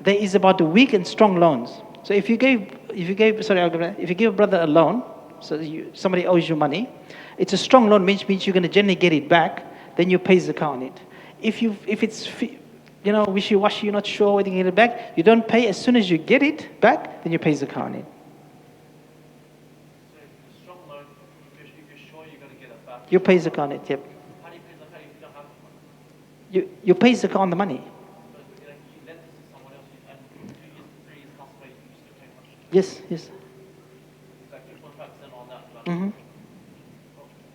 there is about the weak and strong loans. So if you give a brother a loan, so somebody owes you money, it's a strong loan, which means you're going to generally get it back, then you pay zakah on it. If it's wishy-washy, you're not sure whether you get it back, you don't pay. As soon as you get it back, then you pay zakah on it. So the strong loan, if you're sure you're going to get it back, You pay zakah on it, yep. how do you pay zakah if you don't have the money? You pay zakah on the money. But you lend this to someone else, and 2 years, 3 years pass away, you still pay much. Yes. It's like 2.5% on that. But Hmm.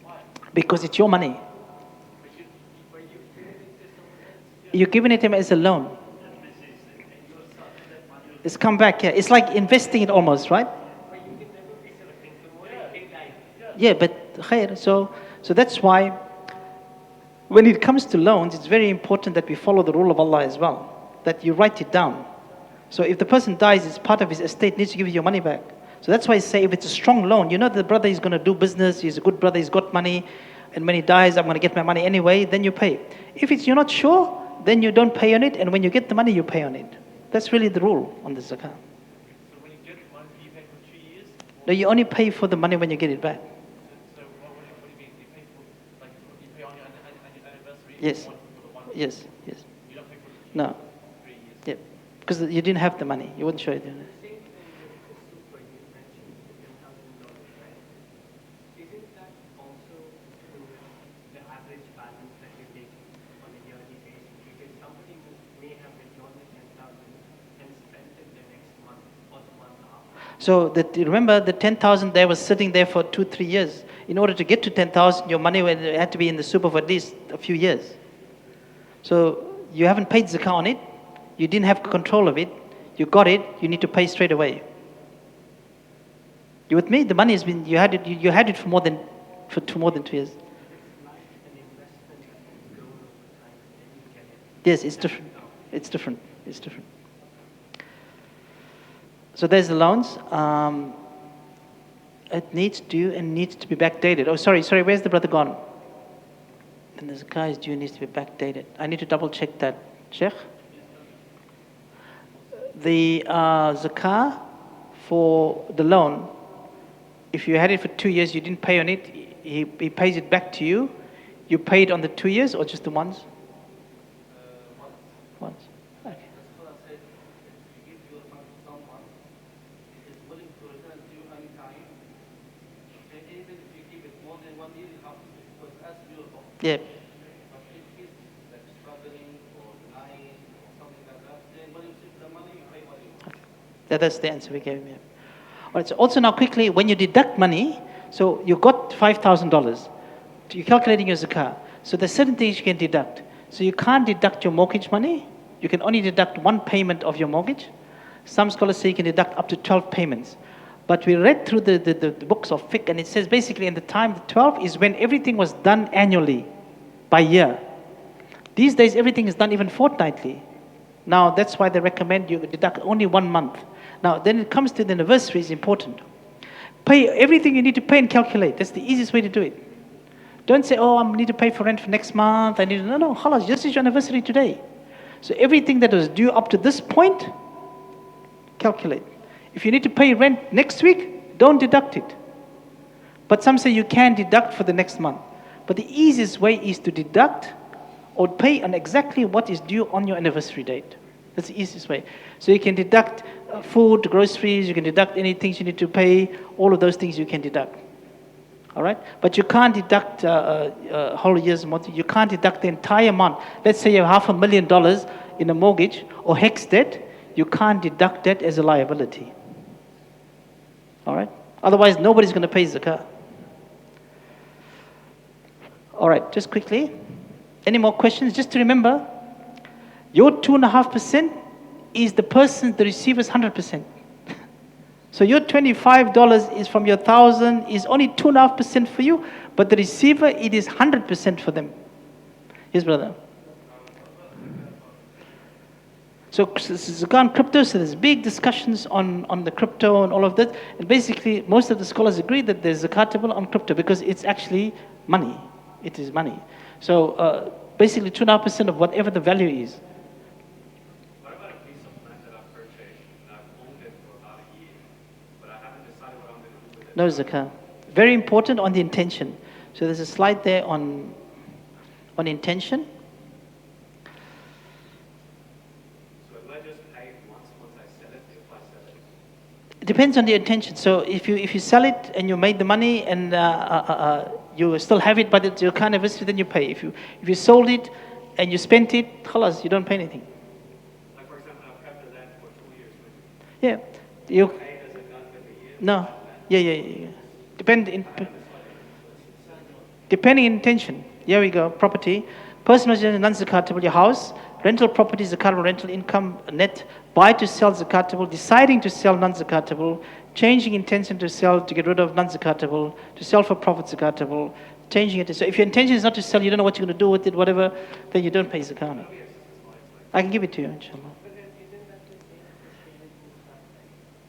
why? Because it's your money. But you giving it to someone else. You're giving it to him as a loan. It's come back here. It's like investing it almost, right? Yeah, but khair. So that's why when it comes to loans, it's very important that we follow the rule of Allah as well. That you write it down. So if the person dies, it's part of his estate, needs to give you your money back. So that's why I say if it's a strong loan, you know the brother is going to do business, he's a good brother, he's got money, and when he dies, I'm going to get my money anyway, then you pay. If you're not sure, then you don't pay on it, and when you get the money, you pay on it. That's really the rule on the zakah. So when you get money, you pay for 2 years? No, you only pay for the money when you get it back. So what do you mean? You pay for, like, you pay on your anniversary? Yes. For the 1 Yes. You don't pay for No. 3 years? Yep. Because you didn't have the money. You wouldn't show it. Isn't that also to the average balance that you take on a yearly basis? Because somebody may have withdrawn the 10,000 and spent it the next month or the month after. So remember, the 10,000 there was sitting there for 2-3 years. In order to get to 10,000, your money had to be in the super for at least a few years. So you haven't paid zakah on it. You didn't have control of it. You got it. You need to pay straight away. You with me? The money has been. You had it for more than 2 years. It's like an investment that has grown over time and then you get it. Yes, it's different. It's different. So there's the loans. It needs due and needs to be backdated. Oh, sorry. Where's the brother gone? And the zakah is due and needs to be backdated. I need to double check that, Sheikh. The zakah for the loan, if you had it for 2 years, you didn't pay on it, he pays it back to you. You paid on the 2 years or just the once? Once. Okay. That's what I said. If you give your money to someone, he is willing to return to you anytime. And even if you give it more than 1 year, you have to, because that's beautiful. Yeah. But if he's like struggling or denying or something like that, then when you receive the money, you pay what you want. That's the answer we gave him. Yeah. All right, so also now quickly, when you deduct money, so you got $5,000, you're calculating your zakah. So there's certain things you can deduct. So you can't deduct your mortgage money. You can only deduct one payment of your mortgage. Some scholars say you can deduct up to 12 payments. But we read through the books of fiqh, and it says basically in the time, the 12 is when everything was done annually, by year. These days, everything is done even fortnightly. Now, that's why they recommend you deduct only 1 month. Now, then it comes to the anniversary, is important. Pay everything you need to pay and calculate. That's the easiest way to do it. Don't say, oh, I need to pay for rent for next month. No, khalas, this is your anniversary today. So everything that was due up to this point, calculate. If you need to pay rent next week, don't deduct it. But some say you can deduct for the next month. But the easiest way is to deduct or pay on exactly what is due on your anniversary date. That's the easiest way. So you can deduct food, groceries, you can deduct any things you need to pay, all of those things you can deduct. All right? But you can't deduct whole year's month. You can't deduct the entire amount. Let's say you have $500,000 in a mortgage or HEX debt, you can't deduct that as a liability. All right? Otherwise, nobody's going to pay zakah. All right, just quickly. Any more questions? Just to remember, your 2.5% is the receiver's 100%. So your $25 is from your 1,000 is only 2.5% for you, but the receiver, it is 100% for them. Yes, brother. So zakah on crypto, so there's big discussions on the crypto and all of that. And basically, most of the scholars agree that there's zakatable on crypto because it's actually money. It is money. So basically 2.5% of whatever the value is. What about a piece of land that I've purchased and I've owned it for about a year, but I haven't decided what I'm going to do with it? No zakah. Very important on the intention. So there's a slide there on intention. So will I just pay once I sell it, if I sell it? It depends on the intention. So if you sell it and you made the money and you still have it, but it's your kind of history, then you pay. If you sold it and you spent it, khalas, you don't pay anything. Like for example, I've kept the land for 2 years. Yeah, you Pay as a gun every year. no, yeah. Depending intention. Here we go. Property, personal residence, non-zakatable. Your house, rental property, zakatable, rental income, net. Buy to sell, zakatable. Deciding to sell, non-zakatable. Changing intention to sell, to get rid of, non-zakatable. To sell for profit, zakatable. Changing it. So if your intention is not to sell, you don't know what you're going to do with it, whatever, then you don't pay zakat on it. I can give it to you, inshallah. But then isn't that the same for shares and stuff? Like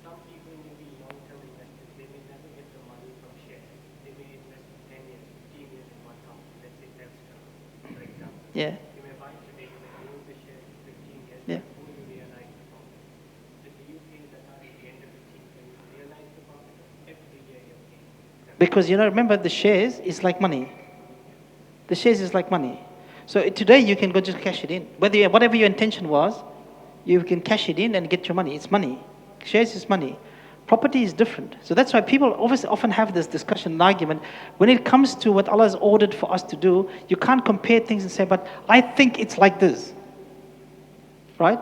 some people may be long-term investors. They may never get the money from shares. They may invest 10 years, 15 years in one company. Let's say Tesla, for example. Yeah. You may buy today, you may hold the shares for 15 years, Yeah. before you realize the profit. So do you pay zakat at the end of 15 when you realize the profit? Every year you're paying. Because remember, the shares is like money. The shares is like money. So today you can go just cash it in. Whatever your intention was, you can cash it in and get your money. It's money. Shares is money. Property is different. So that's why people often have this discussion and argument. When it comes to what Allah has ordered for us to do, you can't compare things and say, but I think it's like this. Right?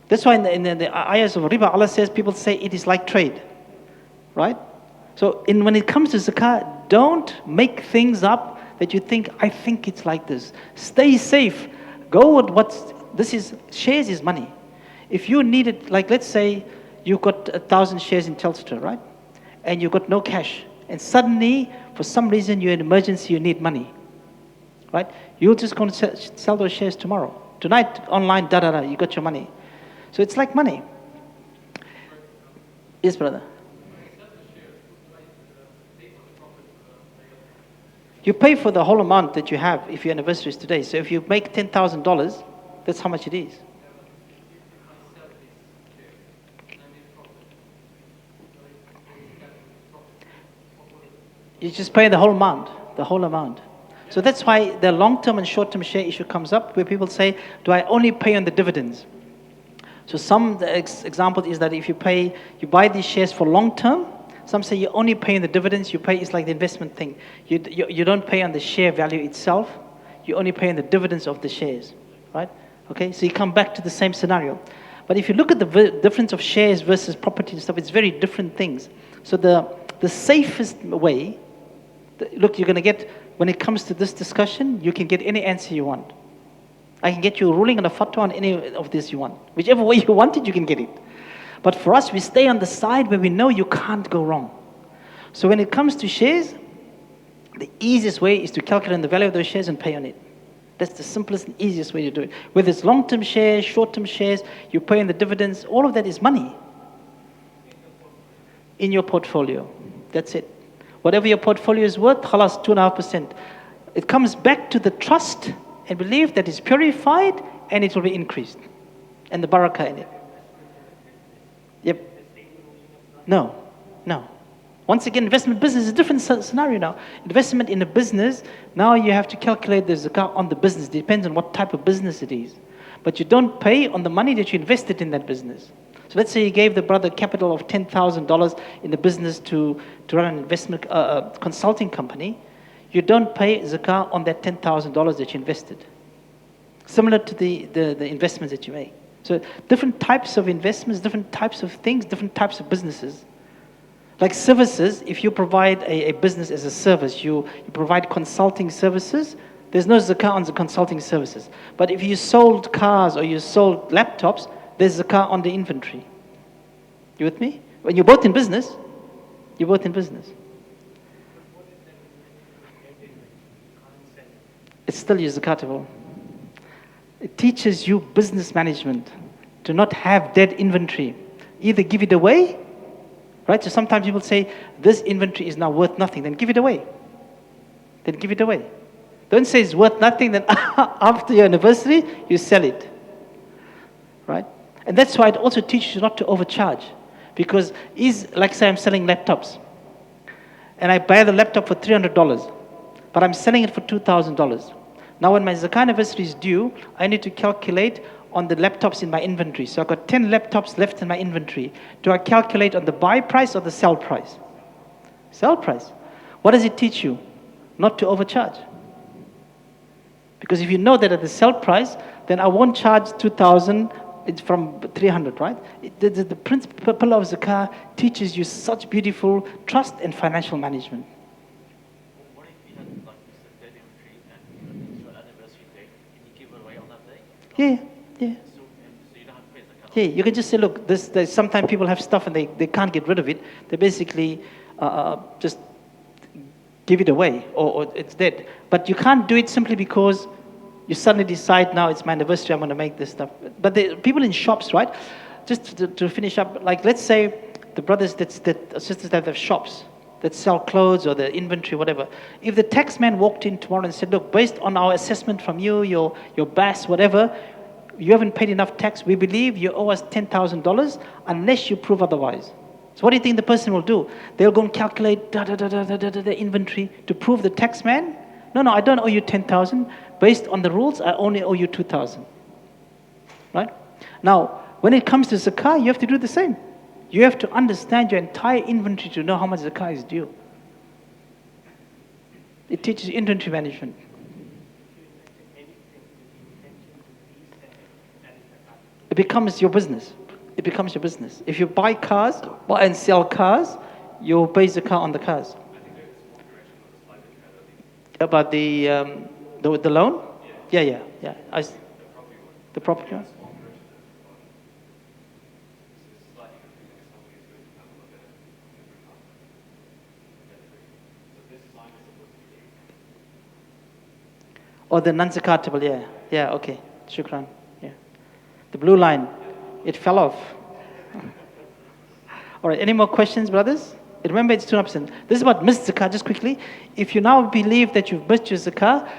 That's why in the ayahs of riba, Allah says, people say it is like trade. Right? So when it comes to zakah, don't make things up that you think, I think it's like this. Stay safe. Go with shares is money. If you need it, like let's say you've got 1,000 shares in Telstra, right? And you've got no cash. And suddenly, for some reason, you're in an emergency, you need money. Right? You're just going to sell those shares tomorrow. Tonight, online, you got your money. So it's like money. Yes, brother. You pay for the whole amount that you have if your anniversary is today. So if you make $10,000, that's how much it is. You just pay the whole amount. So that's why the long-term and short-term share issue comes up, where people say, do I only pay on the dividends? So some example is that if you buy these shares for long-term, some say you only pay on the dividends, it's like the investment thing. You don't pay on the share value itself, you only pay on the dividends of the shares, right? Okay, so you come back to the same scenario. But if you look at the difference of shares versus property and stuff, it's very different things. So the safest way, look, you're going to get, when it comes to this discussion, you can get any answer you want. I can get you a ruling and a fatwa on any of this you want. Whichever way you want it, you can get it. But for us, we stay on the side where we know you can't go wrong. So when it comes to shares, the easiest way is to calculate the value of those shares and pay on it. That's the simplest and easiest way to do it. Whether it's long-term shares, short-term shares, you pay on the dividends, all of that is money in your portfolio. That's it. Whatever your portfolio is worth, khalas, 2.5%. It comes back to the trust and belief that is purified and it will be increased. And the barakah in it. Yep. No. Once again, investment business is a different scenario now. Investment in a business, now you have to calculate the zakah on the business. It depends on what type of business it is. But you don't pay on the money that you invested in that business. So let's say you gave the brother capital of $10,000 in the business to run an investment consulting company. You don't pay zakah on that $10,000 that you invested. Similar to the investments that you make. So different types of investments, different types of things, different types of businesses. Like services, if you provide a business as a service, you provide consulting services, there's no zakah on the consulting services. But if you sold cars or you sold laptops, there's zakah on the inventory. You with me? When you're both in business, It's still your zakatable. It teaches you business management. to not have dead inventory. Either give it away, right? So sometimes people say, this inventory is now worth nothing, then give it away. Then give it away. Don't say it's worth nothing, then after your anniversary, you sell it. Right? And that's why it also teaches you not to overcharge. Because like say I'm selling laptops, and I buy the laptop for $300, but I'm selling it for $2,000. Now when my Zakah anniversary is due, I need to calculate on the laptops in my inventory. So I've got 10 laptops left in my inventory. Do I calculate on the buy price or the sell price? Sell price. What does it teach you? Not to overcharge. Because if you know that at the sell price, then I won't charge 2,000, it's from 300, right? The principle of Zakah teaches you such beautiful trust and financial management. What if you had like this dead inventory and it's your anniversary date and you give it away on that day? Yeah. So you don't have to pay Zakah. Yeah, you can just say, look, sometimes people have stuff and they can't get rid of it. They basically just give it away or it's dead. But you can't do it simply because you suddenly decide, now it's my anniversary, I'm going to make this stuff. But the people in shops, right? Just to finish up, like let's say the brothers, sisters that have shops that sell clothes or the inventory, whatever. If the tax man walked in tomorrow and said, look, based on our assessment from you, your BAS, whatever, you haven't paid enough tax, we believe you owe us $10,000 unless you prove otherwise. So what do you think the person will do? They'll go and calculate the inventory to prove the tax man. No, I don't owe you 10,000. Based on the rules, I only owe you 2,000. Right? Now, when it comes to Zakah, you have to do the same. You have to understand your entire inventory to know how much Zakah is due. It teaches inventory management. It becomes your business. It becomes your business. If you buy cars, buy and sell cars, you pay Zakah on the cars. About the loan? Yeah. The property one? Or the non-zakatable, yeah, okay. Shukran, yeah. The blue line, it fell off. All right, any more questions, brothers? Remember, it's 2%. This is about missed zakah, just quickly. If you now believe that you've missed your zakah,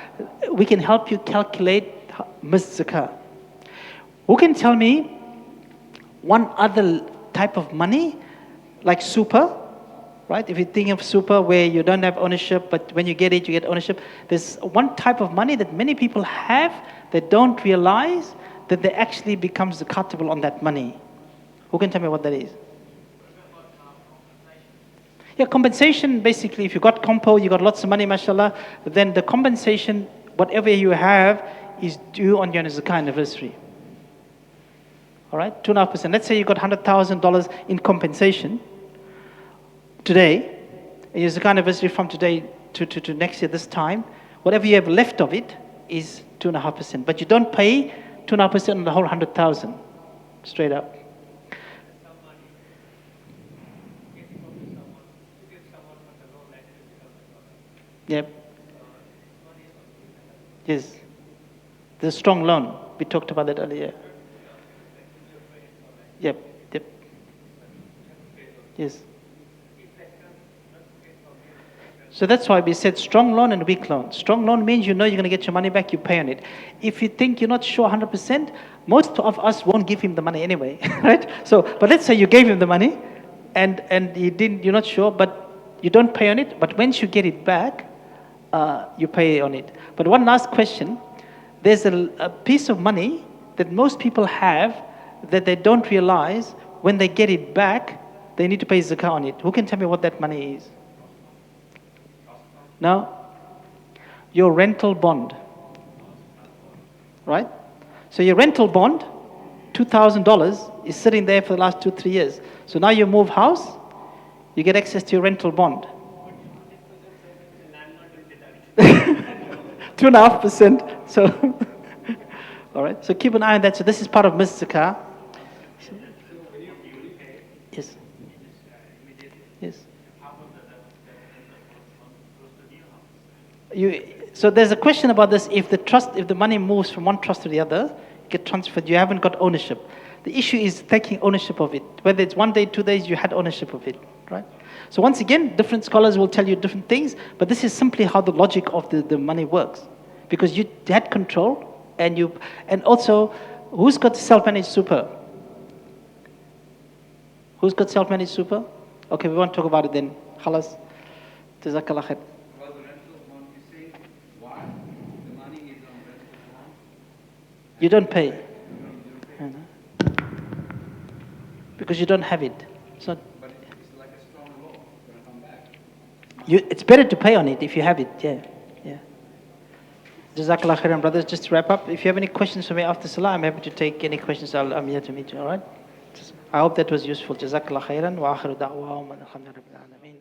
we can help you calculate missed zakah. Who can tell me one other type of money, like super, right? If you think of super where you don't have ownership, but when you get it, you get ownership. There's one type of money that many people have that don't realize that they actually become zakatable on that money. Who can tell me what that is? Yeah, compensation, basically, if you got compo, you got lots of money, mashallah, then the compensation, whatever you have, is due on your zakah anniversary. All right, 2.5%. Let's say you got $100,000 in compensation today, and your zakah anniversary from today to next year, this time, whatever you have left of it is 2.5%. But you don't pay 2.5% on the whole 100,000, straight up. Yep. Yes. The strong loan. We talked about that earlier. Yep. Yes. So that's why we said strong loan and weak loan. Strong loan means you know you're going to get your money back, you pay on it. If you think you're not sure 100%, most of us won't give him the money anyway, right? So, but let's say you gave him the money and you're not sure, but you don't pay on it, but once you get it back, you pay on it. But one last question. There's a piece of money that most people have that they don't realize when they get it back, they need to pay zakah on it. Who can tell me what that money is? No? Your rental bond. Right? So your rental bond, $2,000, is sitting there for the last 2-3 years. So now you move house, you get access to your rental bond. 2.5%. So, all right. So keep an eye on that. So this is part of missed zakah. Yes. So there's a question about this. If the money moves from one trust to the other, get transferred. You haven't got ownership. The issue is taking ownership of it. Whether it's 1 day, 2 days, you had ownership of it, right? So once again, different scholars will tell you different things, but this is simply how the logic of the money works. Because you had control, and also, who's got self-managed super? Who's got self-managed super? Okay, we won't talk about it then. Khalas. Jazakallah khair. About the rental fund, you say why the money is on rental fund? You don't pay. Because you don't have it. So But it's like a strong law. It's going to come back. it's better to pay on it if you have it, yeah. Jazakallah khairan, brothers. Just to wrap up, if you have any questions for me after Salah, I'm happy to take any questions. I'm here to meet you, all right? I hope that was useful. Jazakallah khairan wa akhiru da'wahum alhamdulillah rabbil alamin.